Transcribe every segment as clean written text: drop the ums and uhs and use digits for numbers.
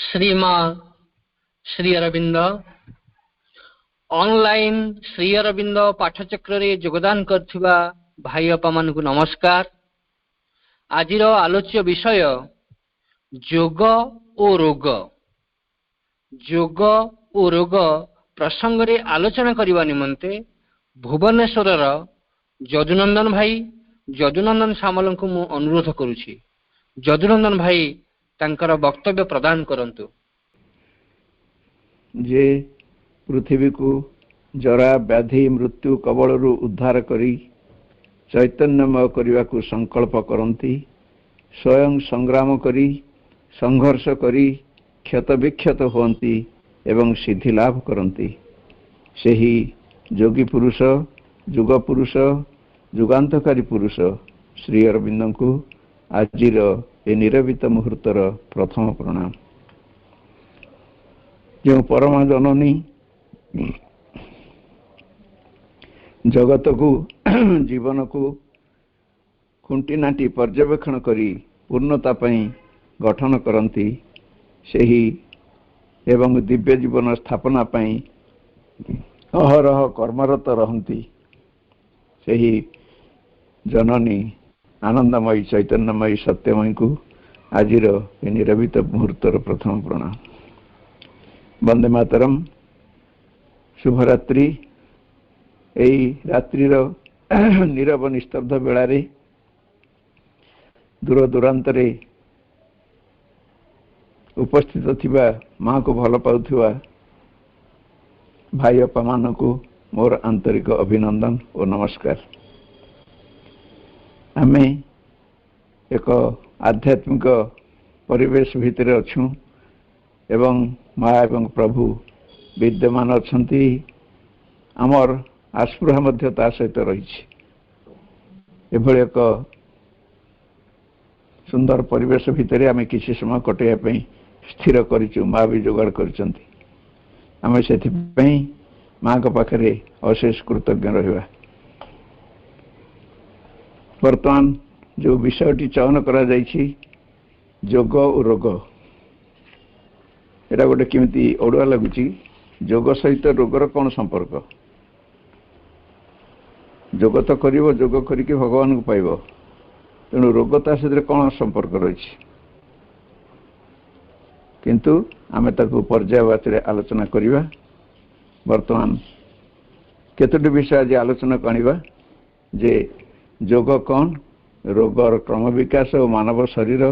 श्रीमा Shri Arvind online Shri Arvind पाठचक्र रे योगदान करथिबा भाई अपा मानकु नमस्कार। आजिर आलोच्य विषय योग और रोग। योग और रोग प्रसंग रे आलोचना करबा निमंते भुवनेश्वर जदुनंदन भाई जदुनंदन सामल को मु अनुरोध करुछि। जदुनंदन भाई तांकर वक्तव्य प्रदान करंतु। जे पृथ्वी को जरा व्याधि मृत्यु कबलरू उद्धार करी चैतन्यमय करने को संकल्प करती, स्वयं संग्राम करी संघर्ष करी क्षत विक्षत होती एवं सिद्धि लाभ करती। सही योगी पुरुष जुग पुरुष जुगांतकारी पुरुष श्री अरविंद को आजिर ए निरवित मुहूर्तर प्रथम प्रणाम। जो परमा जननी जगत को जीवन को खुंटीनाटी पर्यवेक्षण करी पूर्णता पई गठन करती, सही एवं दिव्य जीवन स्थापना पई अहरह कर्मरत रहती। सही जननी आनंदमयी चैतन्यमयी सत्यमयी को आजिर ए निरवित मुहूर्तर प्रथम प्रणाम। वंदे मातरम। शुभरात्रि। यही रात्रिर नीरव निस्तब्ध बेलारे दूर दूरांतरे उपस्थित थिबा माँ को भल पाउथिबा भाई अपा मानकु मोर आंतरिक अभिनंदन और नमस्कार। आमे एक आध्यात्मिक परिवेश भितर अछू एवं माँ एवं प्रभु विद्यमान अछंती। आमर आस्पृहा मध्य ता सहित रही एभली एक सुंदर परिवेश भितर आमे किसी समय कटेया पई स्थिर करिचु। माँ भी जोगाड़ करचंती। आमे सेथिपई माँ को पाखरे अशेष कृतज्ञ रहिबा। वर्तमान जो विषयटी चयन करा जाइछि योग और रोग, एटा गोटे केमिति ओडुआ लागुची। योग सहित रोगर कौन संपर्क? योग तो करिवो, योग करिके भगवान को पाइबो, तेणु रोग ता सहित कौन संपर्क रही? किंतु आमे ताकू पर्यायवाचरे आलोचना करिबा। वर्तमान केतोटी विषय आज आलोचना करिबा जे योग कौन, रोगर क्रम विकास और मानव शरीर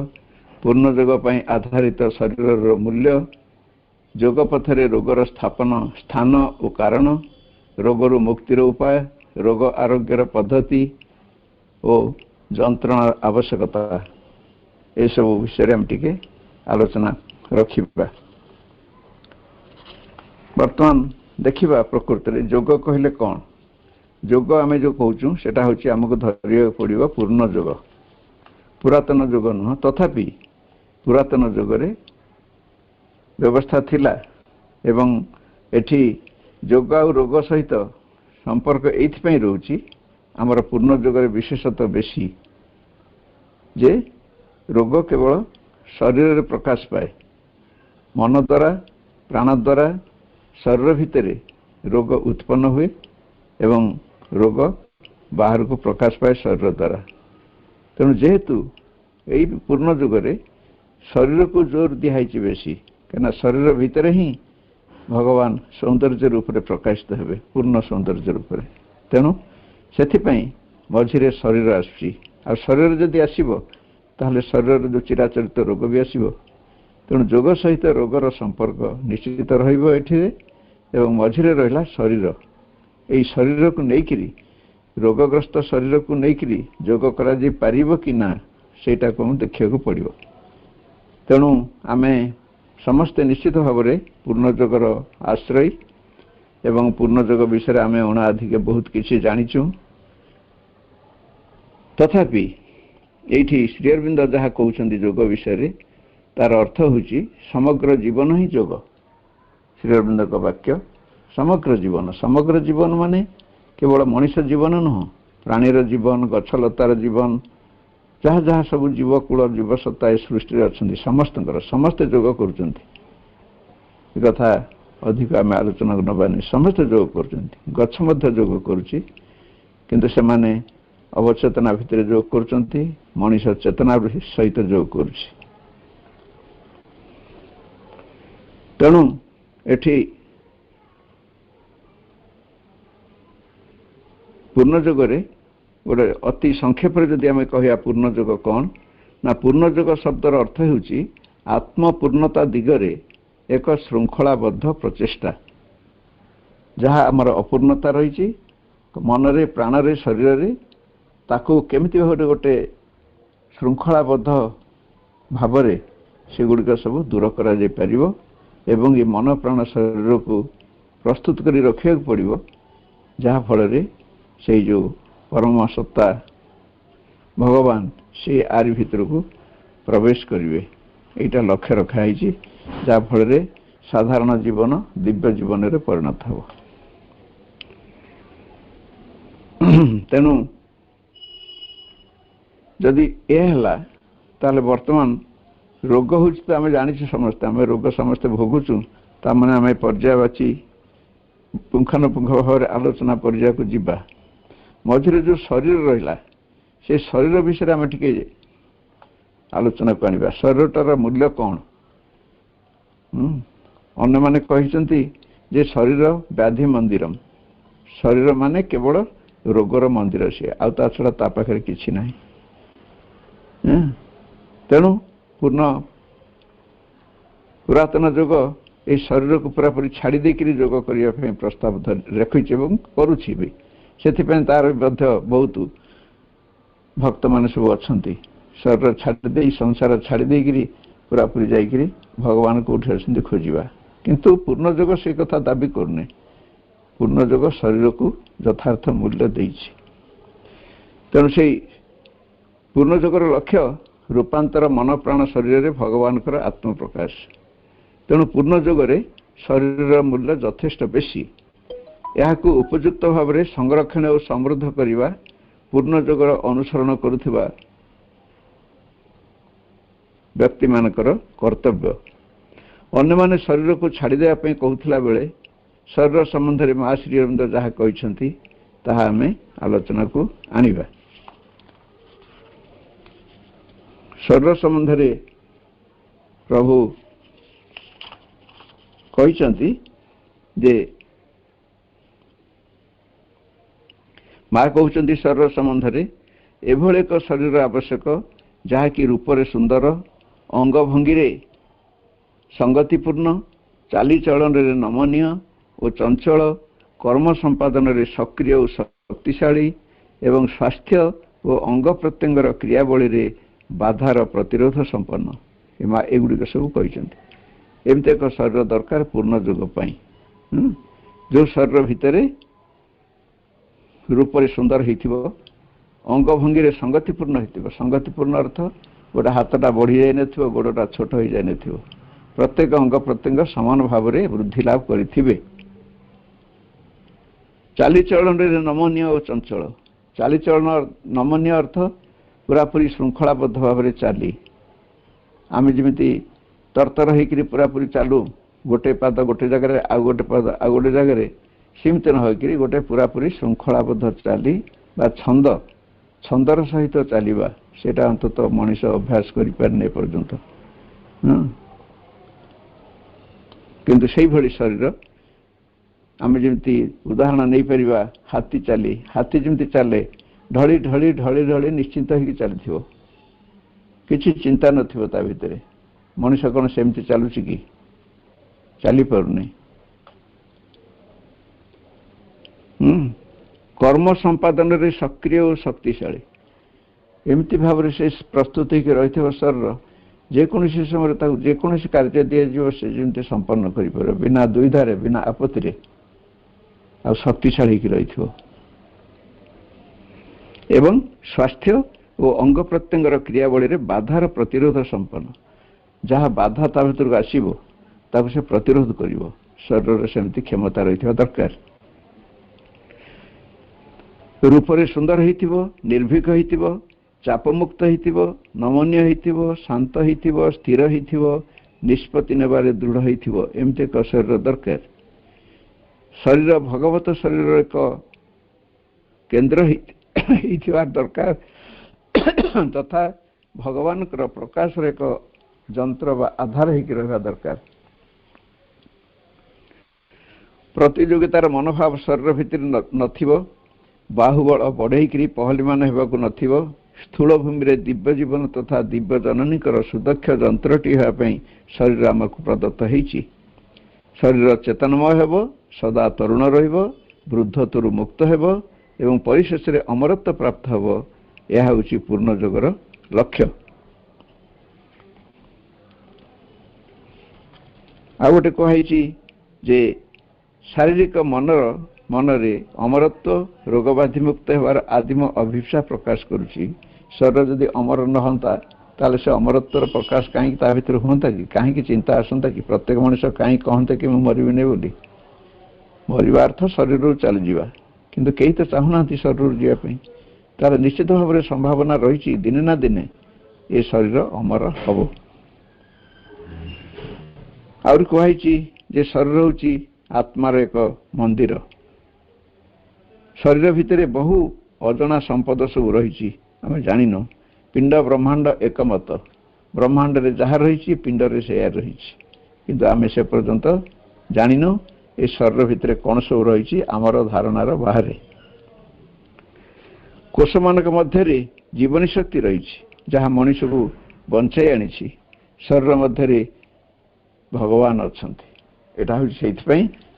पूर्ण योग पई आधारित शरीर मूल्य, योग पथरे रोगर स्थापन स्थान और कारण, रोगर मुक्तिर उपाय, रोग आरोग्यर पद्धति और जंत्रणा आवश्यकता, ये सब विषय हम टिके आलोचना रखिबा। वर्तमान देखिबा प्रकृति रे योग कहले कौन? योग आमे जो कहूँ सेटा होछि हमको धरिया पड़िबा पूर्ण योग, पुरातन योग नुह। तथापि पुरातन योग रे व्यवस्था थिला एवं एठी योग और रोग सहित संपर्क एइथपई रहउछि। हमर पूर्ण योग रे विशेषतः बेसी जे रोग केवल शरीर रे प्रकाश पाए, मन द्वारा प्राण द्वारा शरीर भितरे रोग उत्पन्न हुए एवं रोग बाहर को प्रकाश पाए शरीर द्वारा। तेणु जेहेतु यही पूर्ण युग रे शरीर को जोर दिखाई बेसी, कहीं शरीर भितर ही भगवान सौंदर्य रूप में प्रकाशित हेबे, पूर्ण सौंदर्य रूप में। तेणु से मझिरे शरीर आसुची, आ शरीर जदि आसीबो ताहले शरीर जो चिराचरित रोग भी आसीबो। तेणु योग सहित रोगर संपर्क निश्चित रहिबो एठिरे एवं मझिरे रहिला शरीर। यही शरीर को लेकिरी रोगग्रस्त शरीर को लेकिरी योग करा जे पारिबो कि ना सेटा को हम देखिया को पड़िबो। तेणु आमे समस्ते निश्चित भाव में पूर्ण योगर आश्रय एवं पूर्ण योग विषय आमे अनाधिक बहुत किसी जानिचु। तथापि एठी श्री अरविंद जहाँ कहउछन्ति योग विषय तार अर्थ होछि समग्र जीवन ही योग। श्री अरविंद का वाक्य समग्र जीवन। समग्र जीवन माने केवल मनुष जीवन नुह, प्राणीर जीवन, गछलतार जीवन, जहाँ जहाँ सब जीवकूल जीवसत्ता सृष्टि अच्छा समस्त समस्ते योग कर कथा अधिक आम आलोचना नबानी समस्त जोग कर गछ मध्य जोग करुच्ची किंतु से माने अवचेतना भितर जोग कर मनीष चेतना सहित जोग करुच्ची तेणु एठी पूर्णयोगे गोटे अति संक्षेप जदि आम कह पूर्णयोग कौन ना पूर्णयोग शब्दर अर्थ होउची आत्मपूर्णता दिगरे एक श्रृंखलाबद्ध प्रचेष्टा जहाँ आमर अपूर्णता रही मनरे प्राणरे शरीर रे ताकू केमिति भाव गोटे श्रृंखलाबद्ध भावरे सेगुड़िक सब दूर करा जाय परिबो एवं ये मन प्राण शरीर को प्रस्तुत करी रखिया पड़िबो जहाँ फल रे से जो परम सत्ता भगवान से आरि भितर को प्रवेश करिवे एटा लक्ष्य रखाई जहाँ फल साधारण जीवन दिव्य जीवन रे परिणत हो तेणु जदि यह ताले वर्तमान रोग हो तो आम जानी समस्ते आम रोग समस्ते भोगुचु ताने आम पर्यायवाची पुंखानुपुंख भाव आलोचना पर्याय को जीवा मझे जो शरीर रहा से शरीर विषय आम टे आलोचना को आनिबा शरीरटार मूल्य कौन अन्य माने कहिसंती जे शरीर व्याधि मंदिरम शरीर माने केवल रोगर मंदिर से आउ ता छड़ा ता पाखरे किछि नाही तेणु पूर्ण पुरातन जोग ए शरीर को पूरापूरी छाड़ी देकरी जोग करने प्रस्ताव रखी करुच्ची भी से तार बहुत भक्त मान सब अच्छा शरीर छाड़ी संसार छाड़ी देकरी पूरापूरी जाकरी भगवान को उठी खोजा किंतु पूर्ण जोग से कथा दाबी करने पूर्ण जोग शरीर को यथार्थ मूल्य देछि तेणु से पूर्ण जोगर लक्ष्य रूपांतर मन प्राण शरीर रे भगवान कर आत्म प्रकाश तेणु पूर्ण जोगरे शरीर मूल्य यथेष्ट बेसी यह उपयुक्त भाव में संरक्षण और समृद्ध करने पूर्ण जोगर अनुसरण करुवा व्यक्ति मानकर कर्तव्य अन्य माने शरीर को छाड़ी देवा कहूला बेले शरीर संबंध में माँ श्री अरविंद जहाँ कहते ताहा आम आलोचना को आनिबा शरीर संबंध में प्रभु कहते जे माँ कहते शरीर संबंध में एभली एक शरीर आवश्यक जहाँकि रूपरे सुंदर अंग भंगी संगतिपूर्ण चालीचलन नमनीय और चंचल कर्म संपादन रे सक्रिय और शक्तिशाली एवं स्वास्थ्य और अंग प्रत्यंगर क्रियावली रे बाधार प्रतिरोध संपन्न माँ एगुड़िक सब कहते एमती एक शरीर दरकार पूर्ण जोग पाई जो शरीर भितर रूपरे सुंदर हो अंग भंगी रे संगतिपूर्ण हो संगतिपूर्ण अर्थ गोटे हाथटा बढ़ी जाए गोड़टा छोट हो जाए प्रत्येक अंग प्रत्यंग समान भाव में वृद्धि लाभ करें चालीचलन नमनीय और चंचल चालीचलन नमनीय अर्थ पूरापूरी श्रृंखलाबद्ध भाव में चली आम जमी तरतर होकर पूरापूरी चालू गोटे पाद गोटे जगह आउ गोटे पाद आउ गोटे जगह सीमित न होकर गोटे पूरापूरी श्रृंखलाबद्ध चली बा छंद छंदर सहित चलवा सेटा अंतत मनीष अभ्यास करें पर्यंत किंतु से भली शरीर आम जमी उदाहरण नहीं पारिबा हाथी चली हाथी जमी चले ढली ढली ढली ढली निश्चिंत हो चली किसी चिंता नथिबो ता भितर मनुष्य कौन सेमती चलुची कि चली पारुनी कर्म संपादन रे सक्रिय और शक्तिशाली एमती भाव से प्रस्तुत होकर रही शरीर जेकोसी समय जेकोसी कार्य दिज्व से जमी संपन्न कर बिना दुविधारे बिना आपत्ति आ शक्तिशाली रही एवं स्वास्थ्य और अंग प्रत्यंगर क्रियावली रे बाधार प्रतिरोध संपन्न जहाँ बाधा ता भर आसो ताको से प्रतिरोध कर शरीर सेमती क्षमता रही दरकार रूपरे सुंदर हो निर्भीक हो चापमुक्त हो नमनीय हो शांत हो स्थिर हो निष्पत्ति नेबारे दृढ़ होइथिबो एमते एक शरीर दरकार। शरीर भगवत शरीर एक केन्द्र होइथिबा दरकार तथा भगवान प्रकाश एक जंत्र बा आधार होइकि रहबा दरकार। प्रतियोगितार मनोभाव शरीर भितर नथिबो, बाहुबल बढ़ेकरी पहली मान हेबाकु नथिबो, स्थूल भूमि रे दिव्य जीवन तथा दिव्य जननीकर सुदक्ष जंत्रटी हेबा पई शरीर आमको प्रदत्त होइछि। शरीर चेतनमय हेबो, सदा तरुण रहिबो, वृद्धत्वरु मुक्त हेबो एवं परिशेष रे अमरत्व प्राप्त हेबो। यह होछि पूर्ण जोगर लक्ष्य। आ गोटे कहिछि जे शारीरिक मनरे अमरत्व रोगबाधि मुक्त हेबार आदिम अभिप्सा प्रकाश करुछि। शरीर जदि अमर नहंता ताले से अमरत्वर प्रकाश कहीं ता भीतर हुंता कि कहीं चिंता आसंता कि प्रत्येक मनुष्य कहीं कहते कि मैं मरबी नहीं बोली। मरवा अर्थ शरीर चली जावा, किंतु कई तो चाहूना शरीर जावाई तार निश्चित भाव में संभावना रही दिने ना दिने ये शरीर अमर हम। आउरी कहुई जे शरीर हूँ आत्मार एक मंदिर। शरीर भितर बहु अजना संपद सब रही आम जान। पिंड ब्रह्मांड एकमत, ब्रह्मांड रे जहाँ रही पिंड रे से रही, किंतु आम से पर्यंत जानिनु ए शरीर भितर कौन सब रही आमर धारणार बाहर। कोष मानक मध्य जीवन शक्ति रही जहाँ मनुष्य को बंचाई आनी। शरीर मध्य भगवान अच्छा। यहाँ हूँ से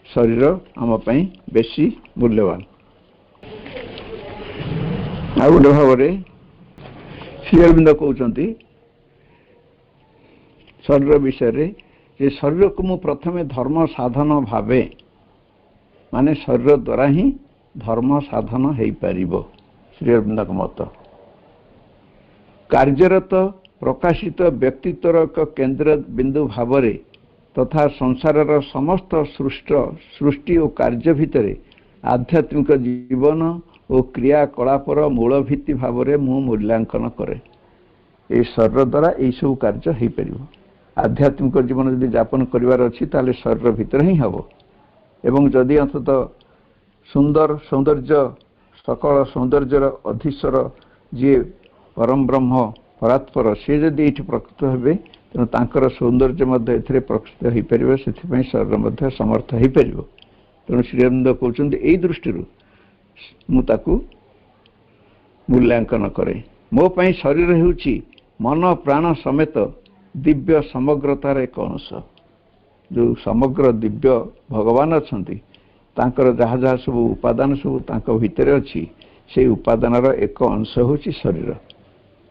शरीर आम बेसी मूल्यवान। आ गोटे भाव श्री अरविंद कहते शरीर विषय जे शरीर को मु प्रथमे धर्म साधन भावे, माने शरीर द्वारा ही धर्म साधन हो पारिबो। श्री अरविंद मत कार्यरत प्रकाशित व्यक्तित्वर एक केन्द्र बिंदु भाव तथा संसार समस्त सृष्टि और कार्य भितर आध्यात्मिक जीवन और क्रियाकलापर मूल भित्ति भाव में मु मूल्यांकन करे। ये शरीर द्वारा यही सब कार्य हो पार। आध्यात्मिक जीवन यदि यापन करार अच्छी ताले शरीर भितर ही हम। एवं जदि अंतत सुंदर सौंदर्य सकल सौंदर्यर अधीश्वर जी परम ब्रह्म परात्पर सी जदि ये प्रकृत हे तेणु तांकर सौंदर्य ए प्रकृत हो पार। से शरीर समर्थ हो पार। तेणु श्री अरविंद कहते यही दृष्टि मुझे मूल्यांकन करे। मो पाई शरीर होउची मन प्राण समेत दिव्य समग्रतार एक अंश। जो समग्र दिव्य भगवान अच्छी तांकर जहाँ जहाँ सब उपादान सब तांक भितर अच्छी से उपादान एक अंश होउची शरीर।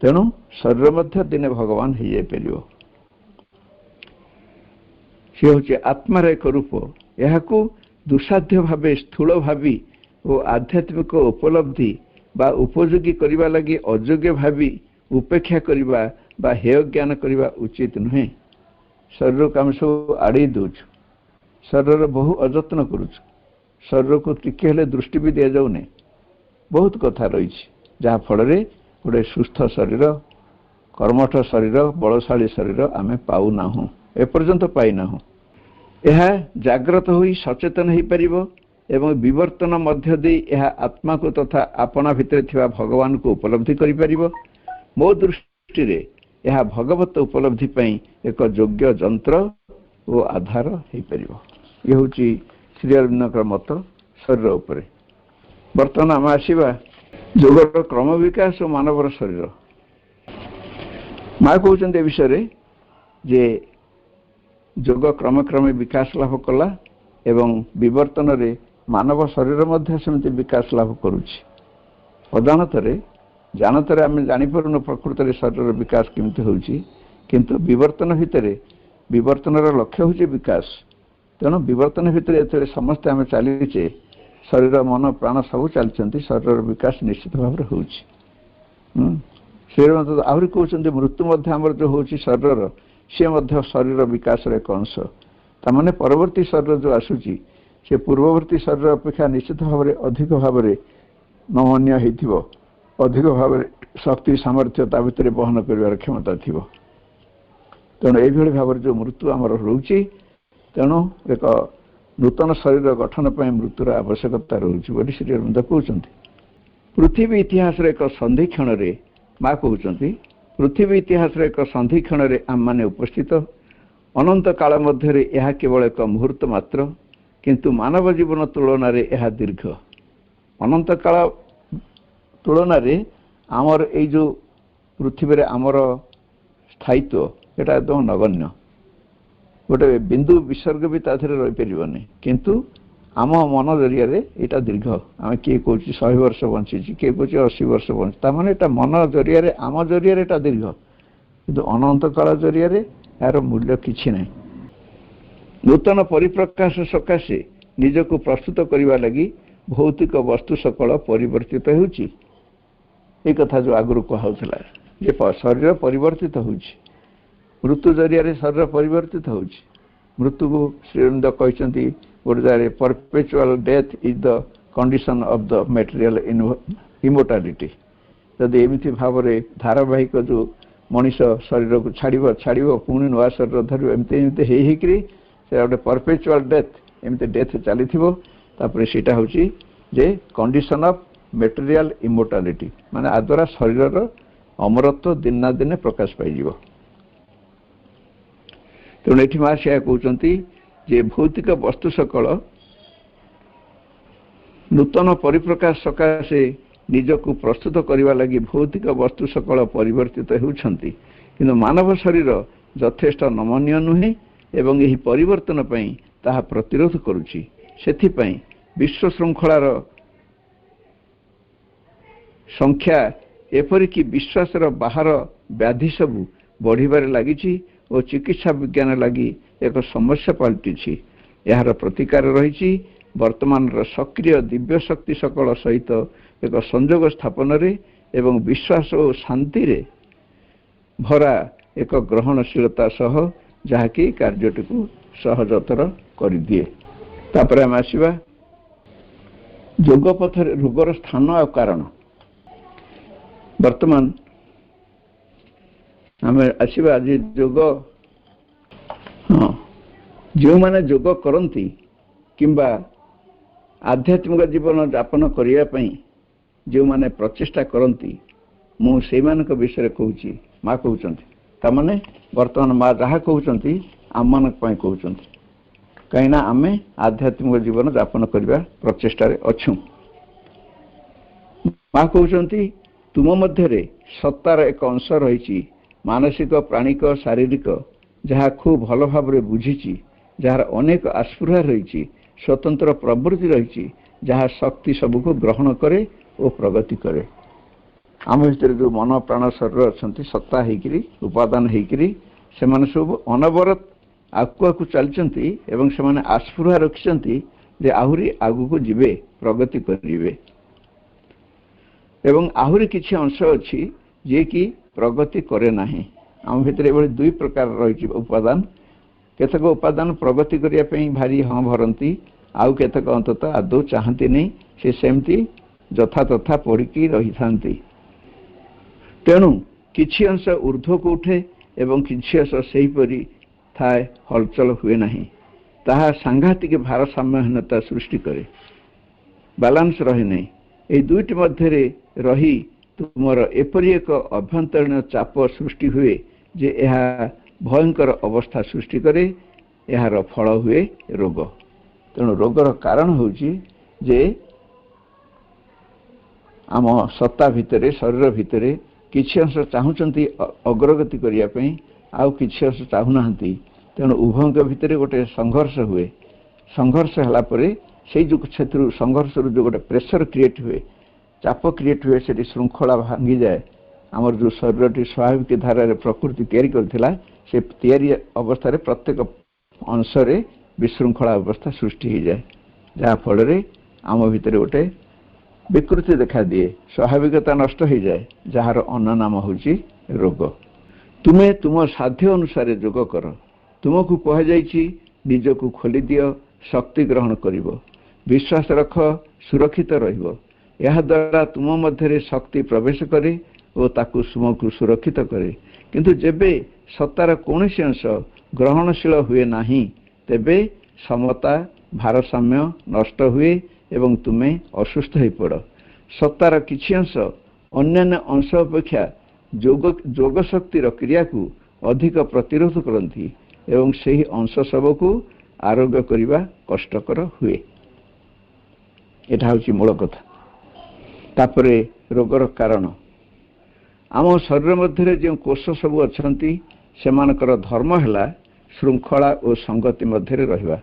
तेणु शरीर मध्य दिने भगवान हो जाय परियो। से होउची आत्मार एक रूप। यह दुसाध्य भावे स्थूल भावी और आध्यात्मिक उपलब्धि बा उपयोगी करने लगी अयोग्य भावी उपेक्षा करने बा हेय ज्ञान करने उचित नुहे। शरीर को आम सब आड़े दौच, शरीर बहु अजत्न करुच, शरीर को टिके हेले दृष्टि भी दि जाऊनी। बहुत कथा रही जहाँ फल गोटे सुस्थ शरीर कर्मठ शरीर बलशाली शरीर आम पाऊना एपर्यंत पाईना। यह जाग्रत होई सचेतन हो पार एवं विवर्तन मध्य दे यह आत्मा को तथा अपना भितर थिबा भगवान को उपलब्धि करि परिबो। मो दृष्टि रे यह भगवत उपलब्धि पई एक योग्य जंत्र और आधार हो पारिबो। ये होची श्री अरविंद मत शरीर उपरे। वर्तमान आम आसीबा योगर क्रम विकास और मानवर शरीर। माँ कहते विषय जे जोग क्रम क्रम विकास लाभ कला एवं विवर्तन रे मानव शरीर मध्य सेमती विकास लाभ करुछि। अजाणतरे जानतरे आम जापर प्रकृत शरीर विकास केमती होउछि, किंतु विवर्तन भितर विवर्तनर लक्ष्य होछि विकास। तेणु विवर्तन भितर एतरे समस्त आम चलीचे शरीर मन प्राण सब चलती शरीर विकास निश्चित भाव में होउछि। श्रीमंत आहरी कहते मृत्यु मध्य आमर जो होउछि शरीर सी मध्य शरीर विकास एक अंश। तामाने परवर्ती शरीर जो आसुची से पूर्ववर्ती शरीर अपेक्षा निश्चित भाव में अधिक भाव में नमनीय हो, अधिक भाव में शक्ति सामर्थ्य ता भीतर बहन कर क्षमता थी। ତେଣୁ ଏଇଭଳି ଭାବରେ ଯେଉଁ ମୃତ୍ୟୁ ଆମର ରହୁଛି, ତେଣୁ ଏକ ନୂତନ ଶରୀର ଗଠନ ପାଇଁ ମୃତ୍ୟୁର ଆବଶ୍ୟକତା ରହୁଛି ବୋଲି ଶ୍ରୀ ଅରବିନ୍ଦ କହୁଛନ୍ତି। ପୃଥିବୀ ଇତିହାସର ଏକ ସନ୍ଧିକ୍ଷଣରେ ମା କହୁଛନ୍ତି, ପୃଥିବୀ ଇତିହାସର ଏକ ସନ୍ଧିକ୍ଷଣରେ ଆମମାନେ ଉପସ୍ଥିତ। ଅନନ୍ତ କାଳ ମଧ୍ୟରେ ଏହା କେବଳ ଏକ ମୁହୂର୍ତ୍ତ ମାତ୍ର, କିନ୍ତୁ ମାନବ ଜୀବନ ତୁଳନାରେ ଏହା ଦୀର୍ଘ। ଅନନ୍ତ କାଳ ତୁଳନାରେ ଆମର ଏଇ ଯେଉଁ ପୃଥିବୀରେ ଆମର ସ୍ଥାୟିତ୍ୱ ଏଟା ଏକଦମ ନଗଣ୍ୟ, ଗୋଟେ ବିନ୍ଦୁ ବିସର୍ଗ ବି ତା ଦେହରେ ରହିପାରିବନି, କିନ୍ତୁ ଆମ ମନ ଜରିଆରେ ଏଇଟା ଦୀର୍ଘ। ଆମେ କିଏ କହୁଛି 100 ବର୍ଷ ବଞ୍ଚିଛି, କିଏ କହୁଛି 80 ବର୍ଷ ବଞ୍ଚିଛି, ତାମାନେ ଏଟା ମନ ଜରିଆରେ, ଆମ ଜରିଆରେ ଏଟା ଦୀର୍ଘ, କିନ୍ତୁ ଅନନ୍ତ କାଳ ଜରିଆରେ ଏହାର ମୂଲ୍ୟ କିଛି ନାହିଁ। ନୂତନ ପରିପ୍ରକାଶ ସକାଶେ ନିଜକୁ ପ୍ରସ୍ତୁତ କରିବା ଲାଗି ଭୌତିକ ବସ୍ତୁ ସକଳ ପରିବର୍ତ୍ତିତ ହେଉଛି। এই କଥା ଯେଉଁ ଆଗରୁ କୁହାଯାଉଥିଲା ଯେ ଶରୀର ପରିବର୍ତ୍ତିତ ହେଉଛି, ମୃତ୍ୟୁ ଜରିଆରେ ଶରୀର ପରିବର୍ତ୍ତିତ ହେଉଛି। ମୃତ୍ୟୁକୁ ଶ୍ରୀ ଅରବିନ୍ଦ କହିଛନ୍ତି ଗୋଟେ ଜାଗାରେ, perpetual death is the condition of the material immortality. ଯଦି ଏମିତି ଭାବରେ ଧାରାବାହିକ ଯେଉଁ ମଣିଷ ଶରୀରକୁ ଛାଡ଼ିବ ପୁଣି ନୂଆ ଶରୀର ଧରିବ, ଏମିତି ଏମିତି ହେଇକିରି ସେ ଗୋଟେ ପରପେଚୁଆଲ ଡେଥ୍, ଏମିତି ଡେଥ୍ ଚାଲିଥିବ। ତାପରେ ସେଇଟା ହେଉଛି ଯେ କଣ୍ଡିସନ ଅଫ୍ ମ୍ୟାଟେରିଆଲ ଇମୋର୍ଟାଲିଟି, ମାନେ ଆଦ୍ୱାରା ଶରୀରର ଅମରତ୍ୱ ଦିନ ନା ଦିନେ ପ୍ରକାଶ ପାଇଯିବ। ତେଣୁ ଏଠି ମା ସେୟା କହୁଛନ୍ତି ଯେ ଭୌତିକ ବସ୍ତୁ ସକଳ ନୂତନ ପରିପ୍ରକାଶ ସକାଶେ ନିଜକୁ ପ୍ରସ୍ତୁତ କରିବା ଲାଗି ଭୌତିକ ବସ୍ତୁ ସକଳ ପରିବର୍ତ୍ତିତ ହେଉଛନ୍ତି, କିନ୍ତୁ ମାନବ ଶରୀର ଯଥେଷ୍ଟ ନମନୀୟ ନୁହେଁ ଏବଂ ଏହି ପରିବର୍ତ୍ତନ ପାଇଁ ତାହା ପ୍ରତିରୋଧ କରୁଛି। ସେଥିପାଇଁ ବିଶ୍ୱ ଶୃଙ୍ଖଳାର ସଂଖ୍ୟା ଏପରିକି ବିଶ୍ୱାସର ବାହାର ବ୍ୟାଧି ସବୁ ବଢ଼ିବାରେ ଲାଗିଛି ଓ ଚିକିତ୍ସା ବିଜ୍ଞାନ ଲାଗି ଏକ ସମସ୍ୟା ପାଲଟିଛି। ଏହାର ପ୍ରତିକାର ରହିଛି ବର୍ତ୍ତମାନର ସକ୍ରିୟ ଦିବ୍ୟ ଶକ୍ତି ସକଳ ସହିତ ଏକ ସଂଯୋଗ ସ୍ଥାପନରେ ଏବଂ ବିଶ୍ୱାସ ଓ ଶାନ୍ତିରେ ଭରା ଏକ ଗ୍ରହଣଶୀଳତା ସହ, ଯାହାକି କାର୍ଯ୍ୟଟିକୁ ସହଜତର କରିଦିଏ। ତାପରେ ଆମେ ଆସିବା ଯୋଗ ପଥରେ ରୋଗର ସ୍ଥାନ ଆଉ କାରଣ। ବର୍ତ୍ତମାନ ଆମେ ଆସିବା ଆଜି ଯୋଗ, ଯେଉଁମାନେ ଯୋଗ କରନ୍ତି କିମ୍ବା ଆଧ୍ୟାତ୍ମିକ ଜୀବନ ଯାପନ କରିବା ପାଇଁ ଯେଉଁମାନେ ପ୍ରଚେଷ୍ଟା କରନ୍ତି, ମୁଁ ସେଇମାନଙ୍କ ବିଷୟରେ କହୁଛି। ମା କହୁଛନ୍ତି, ତାମାନେ ବର୍ତ୍ତମାନ ମା ଯାହା କହୁଛନ୍ତି ଆମମାନଙ୍କ ପାଇଁ କହୁଛନ୍ତି, କାହିଁକିନା ଆମେ ଆଧ୍ୟାତ୍ମିକ ଜୀବନ ଯାପନ କରିବା ପ୍ରଚେଷ୍ଟାରେ ଅଛୁ। ମା କହୁଛନ୍ତି, ତୁମ ମଧ୍ୟରେ ସତ୍ତାର ଏକ ଅଂଶ ରହିଛି, ମାନସିକ, ପ୍ରାଣିକ, ଶାରୀରିକ, ଯାହା ଖୁବ୍ ଭଲ ଭାବରେ ବୁଝିଛି, ଯାହାର ଅନେକ ଆସ୍ପୃହା ରହିଛି, ସ୍ୱତନ୍ତ୍ର ପ୍ରବୃତ୍ତି ରହିଛି, ଯାହା ଶକ୍ତି ସବୁକୁ ଗ୍ରହଣ କରେ ଓ ପ୍ରଗତି କରେ। ଆମ ଭିତରେ ଯେଉଁ ମନ, ପ୍ରାଣ, ଶରୀର ଅଛନ୍ତି, ସତ୍ତା ହେଇକିରି, ଉପାଦାନ ହେଇକିରି, ସେମାନେ ସବୁ ଅନବରତ ଆଗକୁ ଚାଲିଛନ୍ତି ଏବଂ ସେମାନେ ଆସ୍ପୃହା ରଖିଛନ୍ତି ଯେ ଆହୁରି ଆଗକୁ ଯିବେ, ପ୍ରଗତି କରିବେ। ଏବଂ ଆହୁରି କିଛି ଅଂଶ ଅଛି ଯିଏକି ପ୍ରଗତି କରେ ନାହିଁ। ଆମ ଭିତରେ ଏଭଳି ଦୁଇ ପ୍ରକାର ରହିଛି ଉପାଦାନ। କେତେକ ଉପାଦାନ ପ୍ରଗତି କରିବା ପାଇଁ ଭାରି ହଁ ଭରନ୍ତି, ଆଉ କେତେକ ଅନ୍ତତଃ ଆଦୌ ଚାହାନ୍ତିନି, ସେ ସେମିତି ଯଥାତଥା ପଡ଼ିକି ରହିଥାନ୍ତି। ତେଣୁ କିଛି ଅଂଶ ଊର୍ଦ୍ଧ୍ୱକୁ ଉଠେ ଏବଂ କିଛି ଅଂଶ ସେହିପରି ଥାଏ, ହଲଚଲ ହୁଏ ନାହିଁ। ତାହା ସାଂଘାତିକ ଭାରସାମ୍ୟହୀନତା ସୃଷ୍ଟି କରେ, ବାଲାନ୍ସ ରହେ ନାହିଁ। ଏହି ଦୁଇଟି ମଧ୍ୟରେ ରହି ତୁମର ଏପରି ଏକ ଅଭ୍ୟନ୍ତରୀଣ ଚାପ ସୃଷ୍ଟି ହୁଏ ଯେ ଏହା ଭୟଙ୍କର ଅବସ୍ଥା ସୃଷ୍ଟି କରେ। ଏହାର ଫଳ ହୁଏ ରୋଗ। ତେଣୁ ରୋଗର କାରଣ ହେଉଛି ଯେ ଆମ ସତ୍ତା ଭିତରେ, ଶରୀର ଭିତରେ କିଛି ଅଂଶ ଚାହୁଁଛନ୍ତି ଅଗ୍ରଗତି କରିବା ପାଇଁ, ଆଉ କିଛି ଅଂଶ ଚାହୁଁନାହାନ୍ତି। ତେଣୁ ଉଭୟଙ୍କ ଭିତରେ ଗୋଟେ ସଂଘର୍ଷ ହୁଏ। ସଂଘର୍ଷ ହେଲା ପରେ ସେଇ ଯେଉଁ ସେଥିରୁ ସଂଘର୍ଷରୁ ଯେଉଁ ଗୋଟେ ପ୍ରେସର କ୍ରିଏଟ୍ ହୁଏ, ଚାପ କ୍ରିଏଟ୍ ହୁଏ, ସେଠି ଶୃଙ୍ଖଳା ଭାଙ୍ଗିଯାଏ। ଆମର ଯେଉଁ ଶରୀରଟି ସ୍ୱାଭାବିକ ଧାରାରେ ପ୍ରକୃତି ତିଆରି କରିଥିଲା, ସେ ତିଆରି ଅବସ୍ଥାରେ ପ୍ରତ୍ୟେକ ଅଂଶରେ ବିଶୃଙ୍ଖଳା ଅବସ୍ଥା ସୃଷ୍ଟି ହୋଇଯାଏ, ଯାହାଫଳରେ ଆମ ଭିତରେ ଗୋଟେ ବିକୃତି ଦେଖାଦିଏ, ସ୍ୱାଭାବିକତା ନଷ୍ଟ ହୋଇଯାଏ, ଯାହାର ଅନ୍ୟ ନାମ ହେଉଛି ରୋଗ। ତୁମେ ତୁମ ସାଧ୍ୟ ଅନୁସାରେ ଯୋଗ କର। ତୁମକୁ କୁହାଯାଇଛି ନିଜକୁ ଖୋଲିଦିଅ, ଶକ୍ତି ଗ୍ରହଣ କରିବ, ବିଶ୍ୱାସ ରଖ, ସୁରକ୍ଷିତ ରହିବ। ଏହାଦ୍ୱାରା ତୁମ ମଧ୍ୟରେ ଶକ୍ତି ପ୍ରବେଶ କରେ ଓ ତାକୁ ତୁମକୁ ସୁରକ୍ଷିତ କରେ। କିନ୍ତୁ ଯେବେ ସତ୍ତାର କୌଣସି ଅଂଶ ଗ୍ରହଣଶୀଳ ହୁଏ ନାହିଁ, ତେବେ ସମତା ଭାରସାମ୍ୟ ନଷ୍ଟ ହୁଏ ଏବଂ ତୁମେ ଅସୁସ୍ଥ ହୋଇପଡ଼। ସତ୍ତାର କିଛି ଅଂଶ ଅନ୍ୟାନ୍ୟ ଅଂଶ ଅପେକ୍ଷା ଯୋଗ ଶକ୍ତିର କ୍ରିୟାକୁ ଅଧିକ ପ୍ରତିରୋଧ କରନ୍ତି ଏବଂ ସେହି ଅଂଶ ସବୁକୁ ଆରୋଗ୍ୟ କରିବା କଷ୍ଟକର ହୁଏ। ଏଟା ହେଉଛି ମୂଳ କଥା। ତାପରେ ରୋଗର କାରଣ। ଆମ ଶରୀର ମଧ୍ୟରେ ଯେଉଁ କୋଷ ସବୁ ଅଛନ୍ତି ସେମାନଙ୍କର ଧର୍ମ ହେଲା ଶୃଙ୍ଖଳା ଓ ସଂଗତି ମଧ୍ୟରେ ରହିବା।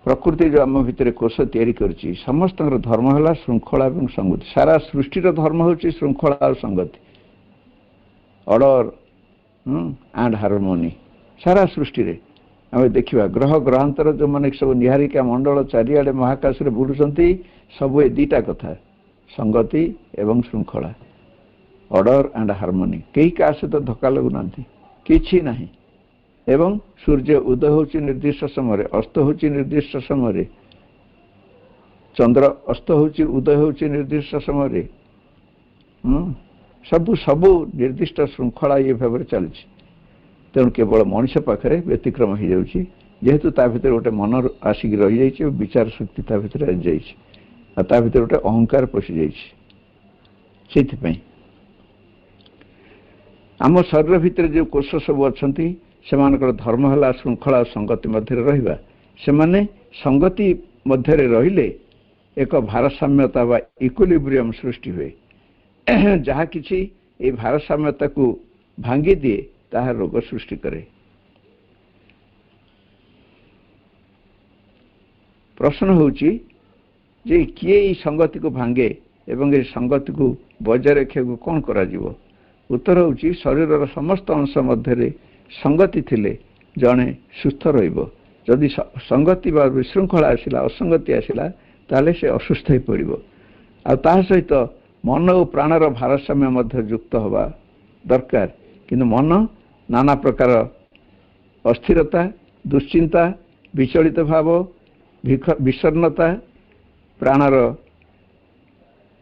ପ୍ରକୃତି ଯେଉଁ ଆମ ଭିତରେ କୋଷ ତିଆରି କରିଛି ସମସ୍ତଙ୍କର ଧର୍ମ ହେଲା ଶୃଙ୍ଖଳା ଏବଂ ସଂଗତି। ସାରା ସୃଷ୍ଟିର ଧର୍ମ ହେଉଛି ଶୃଙ୍ଖଳା ଆଉ ସଂଗତି, ଅର୍ଡର ଆଣ୍ଡ ହାରମୋନି। ସାରା ସୃଷ୍ଟିରେ ଆମେ ଦେଖିବା ଗ୍ରହ ଗ୍ରହାନ୍ତର ଯେଉଁମାନେ ସବୁ ନିହାରିକା ମଣ୍ଡଳ ଚାରିଆଡ଼େ ମହାକାଶରେ ବୁଲୁଛନ୍ତି ସବୁ ଏ ଦୁଇଟା କଥା, ସଂଗତି ଏବଂ ଶୃଙ୍ଖଳା, ଅର୍ଡର ଆଣ୍ଡ ହାରମୋନି। କେହି କାହା ସହିତ ଧକ୍କା ଲାଗୁନାହାନ୍ତି, କିଛି ନାହିଁ। ଏବଂ ସୂର୍ଯ୍ୟ ଉଦୟ ହେଉଛି ନିର୍ଦ୍ଦିଷ୍ଟ ସମୟରେ, ଅସ୍ତ ହେଉଛି ନିର୍ଦ୍ଦିଷ୍ଟ ସମୟରେ, ଚନ୍ଦ୍ର ଅସ୍ତ ହେଉଛି ଉଦୟ ହେଉଛି ନିର୍ଦ୍ଦିଷ୍ଟ ସମୟରେ। ସବୁ ନିର୍ଦ୍ଦିଷ୍ଟ ଶୃଙ୍ଖଳା ଇଏ ଭାବରେ ଚାଲିଛି। ତେଣୁ କେବଳ ମଣିଷ ପାଖରେ ବ୍ୟତିକ୍ରମ ହେଇଯାଉଛି, ଯେହେତୁ ତା ଭିତରେ ଗୋଟେ ମନ ଆସିକି ରହିଯାଇଛି, ବିଚାର ଶକ୍ତି ତା ଭିତରେ ଆସିଯାଇଛି, ଆଉ ତା ଭିତରେ ଗୋଟେ ଅହଙ୍କାର ପଶିଯାଇଛି। ସେଇଥିପାଇଁ ଆମ ଶରୀର ଭିତରେ ଯେଉଁ କୋଷ ସବୁ ଅଛନ୍ତି ସେମାନଙ୍କର ଧର୍ମ ହେଲା ଶୃଙ୍ଖଳା ଓ ସଂଗତି ମଧ୍ୟରେ ରହିବା। ସେମାନେ ସଂଗତି ମଧ୍ୟରେ ରହିଲେ ଏକ ଭାରସାମ୍ୟତା ବା ଇକ୍ୱିଲିବ୍ରିୟମ୍ ସୃଷ୍ଟି ହୁଏ। ଯାହା କିଛି ଏହି ଭାରସାମ୍ୟତାକୁ ଭାଙ୍ଗି ଦିଏ ତାହା ରୋଗ ସୃଷ୍ଟି କରେ। ପ୍ରଶ୍ନ ହେଉଛି ଯେ କିଏ ଏହି ସଂଗତିକୁ ଭାଙ୍ଗେ ଏବଂ ଏହି ସଂଗତିକୁ ବଜାୟ ରଖିବାକୁ କ'ଣ କରାଯିବ? ଉତ୍ତର ହେଉଛି ଶରୀରର ସମସ୍ତ ଅଂଶ ମଧ୍ୟରେ ସଂଗତି ଥିଲେ ଜଣେ ସୁସ୍ଥ ରହିବ। ଯଦି ସଂଗତି ବା ବିଶୃଙ୍ଖଳା ଆସିଲା, ଅସଙ୍ଗତି ଆସିଲା, ତାହେଲେ ସେ ଅସୁସ୍ଥ ହୋଇପଡ଼ିବ। ଆଉ ତାହା ସହିତ ମନ ଓ ପ୍ରାଣର ଭାରସାମ୍ୟ ମଧ୍ୟ ଯୁକ୍ତ ହେବା ଦରକାର। କିନ୍ତୁ ମନ ନାନା ପ୍ରକାର ଅସ୍ଥିରତା, ଦୁଶ୍ଚିନ୍ତା, ବିଚଳିତ ଭାବ, ବିଷର୍ଣ୍ଣତା, ପ୍ରାଣର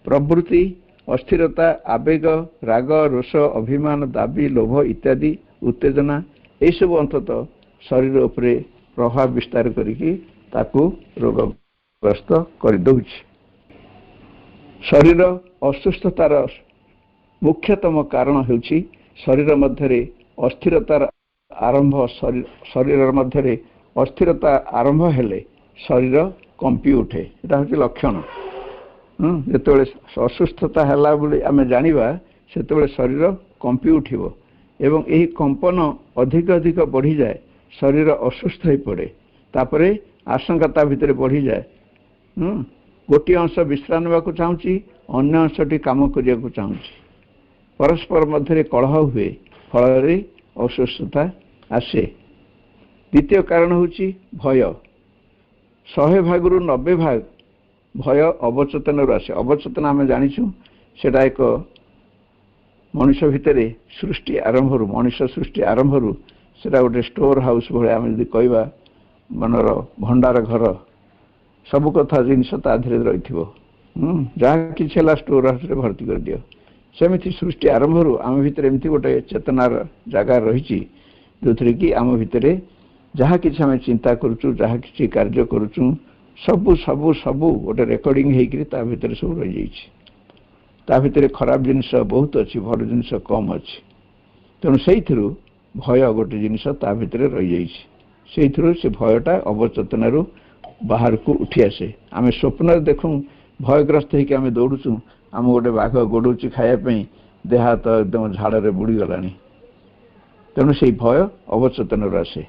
ପ୍ରବୃତ୍ତି, ଅସ୍ଥିରତା, ଆବେଗ, ରାଗ, ରୋଷ, ଅଭିମାନ, ଦାବି, ଲୋଭ ଇତ୍ୟାଦି ଉତ୍ତେଜନା ଏହିସବୁ ଅନ୍ତତଃ ଶରୀର ଉପରେ ପ୍ରଭାବ ବିସ୍ତାର କରିକି ତାକୁ ରୋଗଗ୍ରସ୍ତ କରିଦେଉଛି। ଶରୀର ଅସୁସ୍ଥତାର ମୁଖ୍ୟତମ କାରଣ ହେଉଛି ଶରୀର ମଧ୍ୟରେ ଅସ୍ଥିରତାର ଆରମ୍ଭ। ଶରୀର ମଧ୍ୟରେ ଅସ୍ଥିରତା ଆରମ୍ଭ ହେଲେ ଶରୀର କମ୍ପି ଉଠେ। ଏଟା ହେଉଛି ଲକ୍ଷଣ। ଯେତେବେଳେ ଅସୁସ୍ଥତା ହେଲା ବୋଲି ଆମେ ଜାଣିବା ସେତେବେଳେ ଶରୀର କମ୍ପି ଉଠିବ ଏବଂ ଏହି କମ୍ପନ ଅଧିକ ଅଧିକ ବଢ଼ିଯାଏ, ଶରୀର ଅସୁସ୍ଥ ହୋଇପଡ଼େ। ତାପରେ ଆଶଙ୍କା ତା ଭିତରେ ବଢ଼ିଯାଏ। ଗୋଟିଏ ଅଂଶ ବିଶ୍ରାମ ନେବାକୁ ଚାହୁଁଛି, ଅନ୍ୟ ଅଂଶଟି କାମ କରିବାକୁ ଚାହୁଁଛି। ପରସ୍ପର ମଧ୍ୟରେ କଳହ ହୁଏ, ଫଳରେ ଅସୁସ୍ଥତା ଆସେ। ଦ୍ୱିତୀୟ କାରଣ ହେଉଛି ଭୟ। 100 ଭାଗରୁ 90 ଭାଗ ଭୟ ଅବଚେତନରୁ ଆସେ। ଅବଚେତନ ଆମେ ଜାଣିଛୁ ସେଟା ଏକ ମଣିଷ ଭିତରେ ସୃଷ୍ଟି ଆରମ୍ଭରୁ, ମଣିଷ ସୃଷ୍ଟି ଆରମ୍ଭରୁ ସେଟା ଗୋଟେ ଷ୍ଟୋର ହାଉସ୍ ଭଳିଆ ଆମେ ଯଦି କହିବା, ମନର ଭଣ୍ଡାର ଘର, ସବୁ କଥା ଜିନିଷ ତା ଦେହରେ ରହିଥିବ। ଯାହା କିଛି ହେଲା ଷ୍ଟୋର ହାଉସ୍ରେ ଭର୍ତ୍ତି କରିଦିଅ। ସେମିତି ସୃଷ୍ଟି ଆରମ୍ଭରୁ ଆମ ଭିତରେ ଏମିତି ଗୋଟେ ଚେତନାର ଜାଗା ରହିଛି ଯେଉଁଥିରେ କି ଆମ ଭିତରେ ଯାହା କିଛି ଆମେ ଚିନ୍ତା କରୁଛୁ, ଯାହା କିଛି କାର୍ଯ୍ୟ କରୁଛୁ, ସବୁ ସବୁ ସବୁ ଗୋଟେ ରେକର୍ଡିଂ ହେଇକରି ତା ଭିତରେ ସବୁ ରହିଯାଇଛି। ତା ଭିତରେ ଖରାପ ଜିନିଷ ବହୁତ ଅଛି, ଭଲ ଜିନିଷ କମ୍ ଅଛି। ତେଣୁ ସେଇଥିରୁ ଭୟ ଗୋଟେ ଜିନିଷ ତା ଭିତରେ ରହିଯାଇଛି। ସେଇଥିରୁ ସେ ଭୟଟା ଅବଚେତନାରୁ ବାହାରକୁ ଉଠି ଆସେ। ଆମେ ସ୍ୱପ୍ନରେ ଦେଖୁ ଭୟଗ୍ରସ୍ତ ହେଇକି ଆମେ ଦୌଡ଼ୁଛୁ, ଆମକୁ ଗୋଟେ ବାଘ ଗୋଡ଼ଉଛି ଖାଇବା ପାଇଁ, ଦେହ ହାତ ଏକଦମ ଝାଡ଼ରେ ବୁଡ଼ିଗଲାଣି। ତେଣୁ ସେଇ ଭୟ ଅବଚେତନରୁ ଆସେ।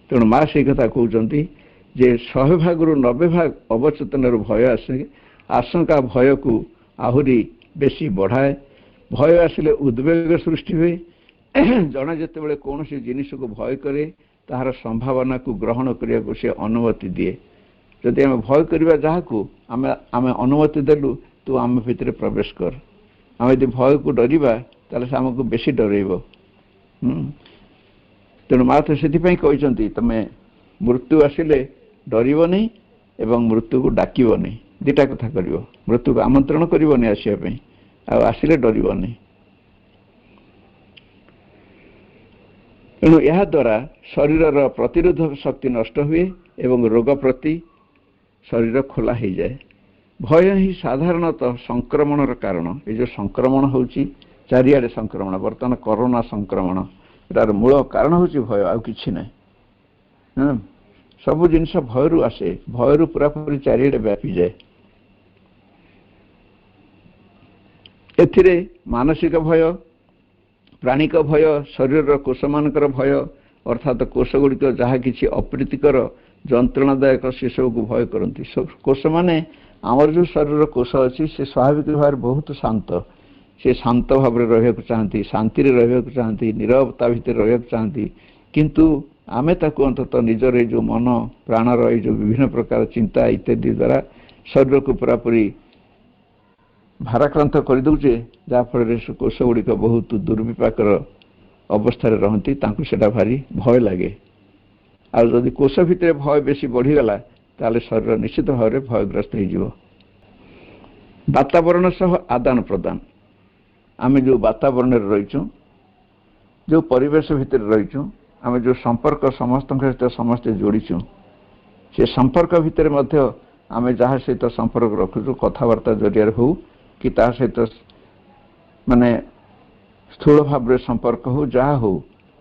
ତେଣୁ ମା ସେଇ କଥା କହୁଛନ୍ତି ଯେ 100 ଭାଗରୁ 90 ଭାଗ ଅବଚେତନରୁ ଭୟ ଆସେ। ଆଶଙ୍କା ଭୟକୁ ଆହୁରି ବେଶୀ ବଢ଼ାଏ। ଭୟ ଆସିଲେ ଉଦ୍ବେଗ ସୃଷ୍ଟି ହୁଏ। ଜଣେ ଯେତେବେଳେ କୌଣସି ଜିନିଷକୁ ଭୟ କରେ ତାହାର ସମ୍ଭାବନାକୁ ଗ୍ରହଣ କରିବାକୁ ସେ ଅନୁମତି ଦିଏ। ଯଦି ଆମେ ଭୟ କରିବା ଯାହାକୁ ଆମେ ଅନୁମତି ଦେଲୁ, ତୁ ଆମ ଭିତରେ ପ୍ରବେଶ କର। ଆମେ ଯଦି ଭୟକୁ ଡରିବା ତାହେଲେ ସେ ଆମକୁ ବେଶୀ ଡରେଇବ। ତେଣୁ ମା ତ ସେଥିପାଇଁ କହିଛନ୍ତି ତମେ ମୃତ୍ୟୁ ଆସିଲେ ଡରିବନି ଏବଂ ମୃତ୍ୟୁକୁ ଡାକିବନି। ଦୁଇଟା କଥା କରିବ। ମୃତ୍ୟୁକୁ ଆମନ୍ତ୍ରଣ କରିବନି ଆସିବା ପାଇଁ, ଆଉ ଆସିଲେ ଡରିବନି। ତେଣୁ ଏହା ଦ୍ୱାରା ଶରୀରର ପ୍ରତିରୋଧକ ଶକ୍ତି ନଷ୍ଟ ହୁଏ ଏବଂ ରୋଗ ପ୍ରତି ଶରୀର ଖୋଲା ହେଇଯାଏ। ଭୟ ହିଁ ସାଧାରଣତଃ ସଂକ୍ରମଣର କାରଣ। ଏ ଯେଉଁ ସଂକ୍ରମଣ ହେଉଛି ଚାରିଆଡ଼େ ସଂକ୍ରମଣ, ବର୍ତ୍ତମାନ କରୋନା ସଂକ୍ରମଣ, ଏଟାର ମୂଳ କାରଣ ହେଉଛି ଭୟ, ଆଉ କିଛି ନାହିଁ। ସବୁ ଜିନିଷ ଭୟରୁ ଆସେ, ଭୟରୁ ପୁରାପୁରି ଚାରିଆଡ଼େ ବ୍ୟାପିଯାଏ। ଏଥିରେ ମାନସିକ ଭୟ, ପ୍ରାଣିକ ଭୟ, ଶରୀରର କୋଷମାନଙ୍କର ଭୟ, ଅର୍ଥାତ୍ କୋଷଗୁଡ଼ିକ ଯାହା କିଛି ଅପ୍ରୀତିକର ଯନ୍ତ୍ରଣାଦାୟକ ସେସବୁକୁ ଭୟ କରନ୍ତି। କୋଷମାନେ, ଆମର ଯେଉଁ ଶରୀରର କୋଷ ଅଛି ସେ ସ୍ୱାଭାବିକ ଭାବରେ ବହୁତ ଶାନ୍ତ। ସେ ଶାନ୍ତ ଭାବରେ ରହିବାକୁ ଚାହାନ୍ତି, ଶାନ୍ତିରେ ରହିବାକୁ ଚାହାନ୍ତି, ନିରବତା ଭିତରେ ରହିବାକୁ ଚାହାନ୍ତି। କିନ୍ତୁ ଆମେ ତାକୁ ଅନ୍ତତଃ ନିଜର ଏଇ ଯେଉଁ ମନ ପ୍ରାଣର ଏଇ ଯେଉଁ ବିଭିନ୍ନ ପ୍ରକାର ଚିନ୍ତା ଇତ୍ୟାଦି ଦ୍ୱାରା ଶରୀରକୁ ପୁରାପୁରି ଭାରାକ୍ରାନ୍ତ କରିଦେଉଛେ, ଯାହାଫଳରେ ସେ କୋଷଗୁଡ଼ିକ ବହୁତ ଦୁର୍ବିପାକର ଅବସ୍ଥାରେ ରହନ୍ତି, ତାଙ୍କୁ ସେଇଟା ଭାରି ଭୟ ଲାଗେ। ଆଉ ଯଦି କୋଷ ଭିତରେ ଭୟ ବେଶୀ ବଢ଼ିଗଲା ତାହେଲେ ଶରୀର ନିଶ୍ଚିତ ଭାବରେ ଭୟଗ୍ରସ୍ତ ହୋଇଯିବ। ବାତାବରଣ ସହ ଆଦାନ ପ୍ରଦାନ। ଆମେ ଯେଉଁ ବାତାବରଣରେ ରହିଛୁ, ଯେଉଁ ପରିବେଶ ଭିତରେ ରହିଛୁ, ଆମେ ଯେଉଁ ସମ୍ପର୍କ ସମସ୍ତଙ୍କ ସହିତ ସମସ୍ତେ ଯୋଡ଼ିଛୁ, ସେ ସମ୍ପର୍କ ଭିତରେ ମଧ୍ୟ ଆମେ ଯାହା ସହିତ ସମ୍ପର୍କ ରଖୁଛୁ, କଥାବାର୍ତ୍ତା ଜରିଆରେ ହେଉ କି ତା ସହିତ ମାନେ ସ୍ଥୂଳ ଭାବରେ ସମ୍ପର୍କ ହେଉ, ଯାହା ହେଉ,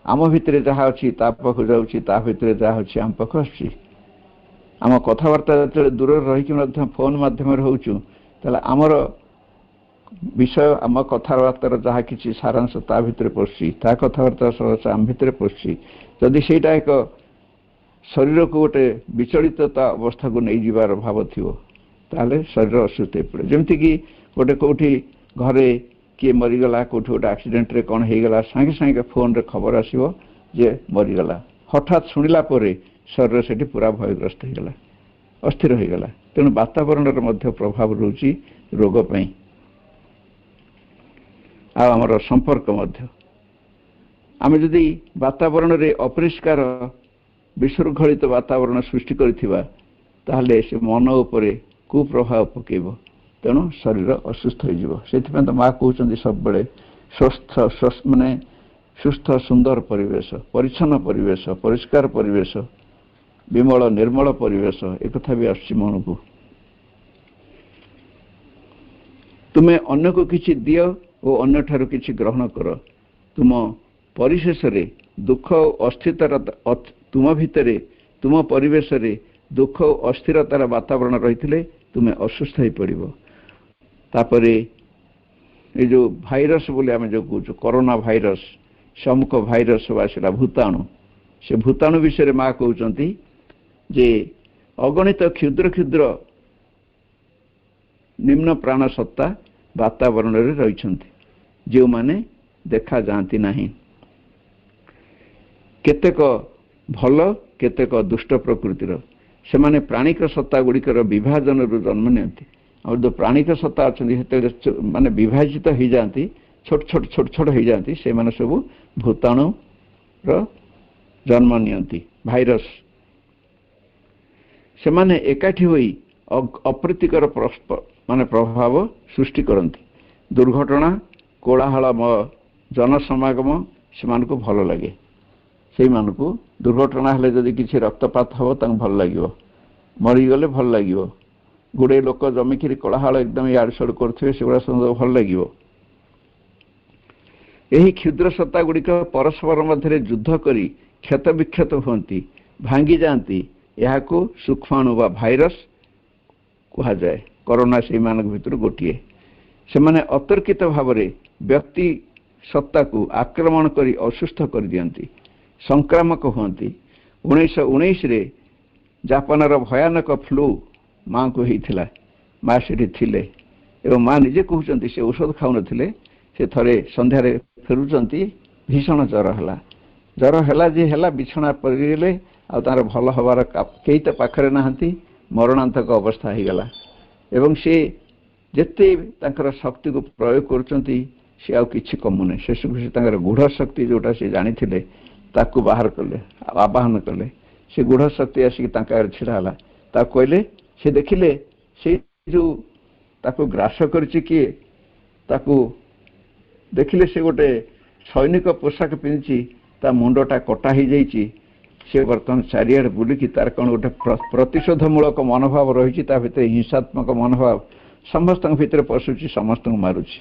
ଆମ ଭିତରେ ଯାହା ଅଛି ତା ପାଖକୁ ଯାଉଛି, ତା ଭିତରେ ଯାହା ଅଛି ଆମ ପାଖକୁ ଆସୁଛି। ଆମ କଥାବାର୍ତ୍ତା ଯେତେବେଳେ ଦୂରରେ ରହିକି ମଧ୍ୟ ଫୋନ୍ ମାଧ୍ୟମରେ ହେଉଛୁ, ତାହେଲେ ଆମର ବିଷୟ, ଆମ କଥାବାର୍ତ୍ତାର ଯାହା କିଛି ସାରାଂଶ ତା ଭିତରେ ପଶୁଛି, ତା କଥାବାର୍ତ୍ତା ସହ ଆମ ଭିତରେ ପଶୁଛି। ଯଦି ସେଇଟା ଏକ ଶରୀରକୁ ଗୋଟେ ବିଚଳିତତା ଅବସ୍ଥାକୁ ନେଇଯିବାର ଭାବ ଥିବ, ତାହେଲେ ଶରୀର ଅସୁସ୍ଥ ହୋଇପଡ଼େ। ଯେମିତିକି ଗୋଟେ କେଉଁଠି ଘରେ କିଏ ମରିଗଲା, କେଉଁଠି ଗୋଟେ ଆକ୍ସିଡେଣ୍ଟରେ କ'ଣ ହେଇଗଲା, ସାଙ୍ଗେ ସାଙ୍ଗେ ଫୋନ୍ରେ ଖବର ଆସିବ ଯେ ମରିଗଲା। ହଠାତ୍ ଶୁଣିଲା ପରେ ଶରୀର ସେଠି ପୁରା ଭୟଗ୍ରସ୍ତ ହୋଇଗଲା, ଅସ୍ଥିର ହୋଇଗଲା। ତେଣୁ ବାତାବରଣର ମଧ୍ୟ ପ୍ରଭାବ ରହୁଛି ରୋଗ ପାଇଁ। ଆଉ ଆମର ସମ୍ପର୍କ ମଧ୍ୟ, ଆମେ ଯଦି ବାତାବରଣରେ ଅପରିଷ୍କାର ବିଶୃଙ୍ଖଳିତ ବାତାବରଣ ସୃଷ୍ଟି କରିଥିବା, ତାହେଲେ ସେ ମନ ଉପରେ କୁପ୍ରଭାବ ପକାଇବ। ତେଣୁ ଶରୀର ଅସୁସ୍ଥ ହୋଇଯିବ। ସେଥିପାଇଁ ତ ମା କହୁଛନ୍ତି ସବୁବେଳେ ମାନେ ସୁସ୍ଥ ସୁନ୍ଦର ପରିବେଶ, ପରିଚ୍ଛନ୍ନ ପରିବେଶ, ପରିଷ୍କାର ପରିବେଶ, ବିମଳ ନିର୍ମଳ ପରିବେଶ, ଏକଥା ବି ଆସୁଛି ମନକୁ। ତୁମେ ଅନ୍ୟକୁ କିଛି ଦିଅ ଓ ଅନ୍ୟଠାରୁ କିଛି ଗ୍ରହଣ କର। ତୁମ ପରିଶେଷରେ ଦୁଃଖ ଓ ଅସ୍ଥିରତା, ତୁମ ଭିତରେ, ତୁମ ପରିବେଶରେ ଦୁଃଖ ଓ ଅସ୍ଥିରତାର ବାତାବରଣ ରହିଥିଲେ ତୁମେ ଅସୁସ୍ଥ ହୋଇପଡ଼ିବ। ତାପରେ ଏ ଯେଉଁ ଭାଇରସ୍ ବୋଲି ଆମେ ଯେଉଁ କହୁଛୁ, କରୋନା ଭାଇରସ୍, ସମୁଖ ଭାଇରସ୍ ବା ସେଟା ଭୂତାଣୁ, ସେ ଭୂତାଣୁ ବିଷୟରେ ମା କହୁଛନ୍ତି ଯେ ଅଗଣିତ କ୍ଷୁଦ୍ର କ୍ଷୁଦ୍ର ନିମ୍ନ ପ୍ରାଣ ସତ୍ତା ବାତାବରଣରେ ରହିଛନ୍ତି, ଯେଉଁମାନେ ଦେଖାଯାଆନ୍ତି ନାହିଁ। କେତେକ ଭଲ, କେତେକ ଦୁଷ୍ଟ ପ୍ରକୃତିର। ସେମାନେ ପ୍ରାଣିକ ସତ୍ତା ଗୁଡ଼ିକର ବିଭାଜନରୁ ଜନ୍ମ ନିଅନ୍ତି। ଆଉ ଯେଉଁ ପ୍ରାଣିକ ସତ୍ତା ଅଛନ୍ତି ସେତେବେଳେ ମାନେ ବିଭାଜିତ ହୋଇଯାଆନ୍ତି, ଛୋଟ ଛୋଟ ହେଇଯାଆନ୍ତି, ସେମାନେ ସବୁ ଭୂତାଣୁର ଜନ୍ମ ନିଅନ୍ତି, ଭାଇରସ୍। ସେମାନେ ଏକାଠି ହୋଇ ଅପ୍ରୀତିକର ମାନେ ପ୍ରଭାବ ସୃଷ୍ଟି କରନ୍ତି। ଦୁର୍ଘଟଣା, କୋଳାହଳମୟ ଜନସମାଗମ ସେମାନଙ୍କୁ ଭଲ ଲାଗେ। ସେଇମାନଙ୍କୁ ଦୁର୍ଘଟଣା ହେଲେ ଯଦି କିଛି ରକ୍ତପାତ ହେବ ତାଙ୍କୁ ଭଲ ଲାଗିବ, ମରିଗଲେ ଭଲ ଲାଗିବ, ଗୁଡ଼େ ଲୋକ ଜମିକିରି କୋଳାହଳ ଏକଦମ ଇଆଡ଼ୁ ସିଆଡ଼ୁ କରୁଥିବେ, ସେଗୁଡ଼ା ସବୁ ଭଲ ଲାଗିବ। ଏହି କ୍ଷୁଦ୍ର ସତ୍ତା ଗୁଡ଼ିକ ପରସ୍ପର ମଧ୍ୟରେ ଯୁଦ୍ଧ କରି କ୍ଷତ ବିକ୍ଷତ ହୁଅନ୍ତି, ଭାଙ୍ଗି ଯାଆନ୍ତି। ଏହାକୁ ସୂକ୍ଷ୍ମାଣୁ ବା ଭାଇରସ୍ କୁହାଯାଏ। କରୋନା ସେଇମାନଙ୍କ ଭିତରୁ ଗୋଟିଏ। ସେମାନେ ଅତର୍କିତ ଭାବରେ ବ୍ୟକ୍ତି ସତ୍ତାକୁ ଆକ୍ରମଣ କରି ଅସୁସ୍ଥ କରିଦିଅନ୍ତି, ସଂକ୍ରାମକ ହୁଅନ୍ତି। 1919ରେ ଜାପାନର ଭୟାନକ ଫ୍ଲୁ ମାଙ୍କୁ ହେଇଥିଲା। ମା ସେଠି ଥିଲେ ଏବଂ ମା ନିଜେ କହୁଛନ୍ତି ସେ ଔଷଧ ଖାଉନଥିଲେ। ସେ ଥରେ ସନ୍ଧ୍ୟାରେ ଫେରୁଛନ୍ତି, ଭୀଷଣ ଜ୍ୱର ହେଲା। ଜ୍ୱର ହେଲା ଯେ ହେଲା, ବିଛଣା ପଡ଼ିଗଲେ, ଆଉ ତାର ଭଲ ହେବାର କେହି ତ ପାଖରେ ନାହାନ୍ତି, ମରଣାନ୍ତକ ଅବସ୍ଥା ହେଇଗଲା। ଏବଂ ସେ ଯେତେ ତାଙ୍କର ଶକ୍ତିକୁ ପ୍ରୟୋଗ କରୁଛନ୍ତି, ସେ ଆଉ କିଛି କମୁନି। ଶେଷକୁ ସେ ତାଙ୍କର ଗୂଢ଼ ଶକ୍ତି ଯେଉଁଟା ସେ ଜାଣିଥିଲେ ତାକୁ ବାହାର କଲେ, ଆବାହନ କଲେ। ସେ ଗୂଢ଼ ଶକ୍ତି ଆସିକି ତାଙ୍କ ଆଗରେ ଛିଡ଼ା ହେଲା। ତାକୁ କହିଲେ, ସେ ଦେଖିଲେ ସେ ଯେଉଁ ତାକୁ ଗ୍ରାସ କରିଛି କିଏ, ତାକୁ ଦେଖିଲେ ସେ ଗୋଟେ ସୈନିକ ପୋଷାକ ପିନ୍ଧିଛି ତା ମୁଣ୍ଡଟା କଟା ହେଇଯାଇଛି, ସେ ବର୍ତ୍ତମାନ ଚାରିଆଡ଼େ ବୁଲିକି ତାର କ'ଣ ଗୋଟେ ପ୍ରତିଶୋଧମୂଳକ ମନୋଭାବ ରହିଛି, ତା ଭିତରେ ହିଂସାତ୍ମକ ମନୋଭାବ ସମସ୍ତଙ୍କ ଭିତରେ ପଶୁଛି, ସମସ୍ତଙ୍କୁ ମାରୁଛି।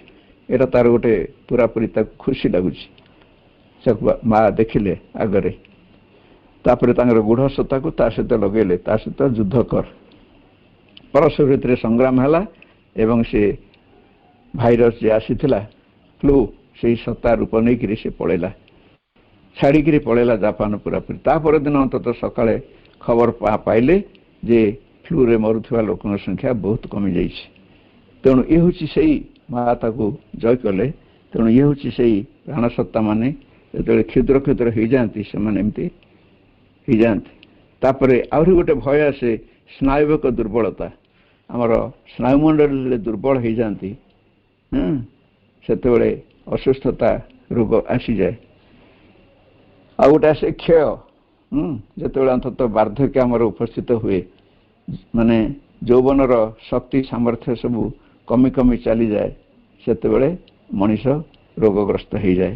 ଏଇଟା ତାର ଗୋଟେ ପୁରାପୁରି ତାକୁ ଖୁସି ଲାଗୁଛି। ସେ ମା ଦେଖିଲେ ଆଗରେ, ତାପରେ ତାଙ୍କର ଗୂଢ଼ ସତ୍ତାକୁ ତା ସହିତ ଲଗେଇଲେ, ତା ସହିତ ଯୁଦ୍ଧ କର। ପରସ୍ପର ଭିତରେ ସଂଗ୍ରାମ ହେଲା ଏବଂ ସେ ଭାଇରସ୍ ଯେ ଆସିଥିଲା ଫ୍ଲୁ, ସେଇ ସତ୍ତା ରୂପ ନେଇକିରି ସେ ପଳେଇଲା, ଛାଡ଼ିକିରି ପଳେଇଲା ଜାପାନ ପୁରାପୁରି। ତା ପରଦିନ ଅନ୍ତତଃ ସକାଳେ ଖବର ପାଇଲେ ଯେ ଫ୍ଲୁରେ ମରୁଥିବା ଲୋକଙ୍କ ସଂଖ୍ୟା ବହୁତ କମିଯାଇଛି। ତେଣୁ ଇଏ ହେଉଛି ସେଇ ମା ତାକୁ ଜୟ କଲେ। ତେଣୁ ଇଏ ହେଉଛି ସେଇ ପ୍ରାଣସତ୍ତାମାନେ ଯେତେବେଳେ କ୍ଷୁଦ୍ର କ୍ଷୁଦ୍ର ହେଇଯାଆନ୍ତି, ସେମାନେ ଏମିତି ହେଇଯାଆନ୍ତି। ତାପରେ ଆହୁରି ଗୋଟେ ଭୟ ଆସେ, ସ୍ନାୟୁବିକ ଦୁର୍ବଳତା। ଆମର ସ୍ନାୟୁମଣ୍ଡଳରେ ଦୁର୍ବଳ ହେଇଯାଆନ୍ତି, ସେତେବେଳେ ଅସୁସ୍ଥତା ରୋଗ ଆସିଯାଏ। ଆଉ ଗୋଟେ ଆସେ କ୍ଷୟ, ଯେତେବେଳେ ଅନ୍ତତଃ ବାର୍ଦ୍ଧକ୍ୟ ଆମର ଉପସ୍ଥିତ ହୁଏ, ମାନେ ଯୌବନର ଶକ୍ତି ସାମର୍ଥ୍ୟ ସବୁ କମି କମି ଚାଲିଯାଏ, ସେତେବେଳେ ମଣିଷ ରୋଗଗ୍ରସ୍ତ ହେଇଯାଏ।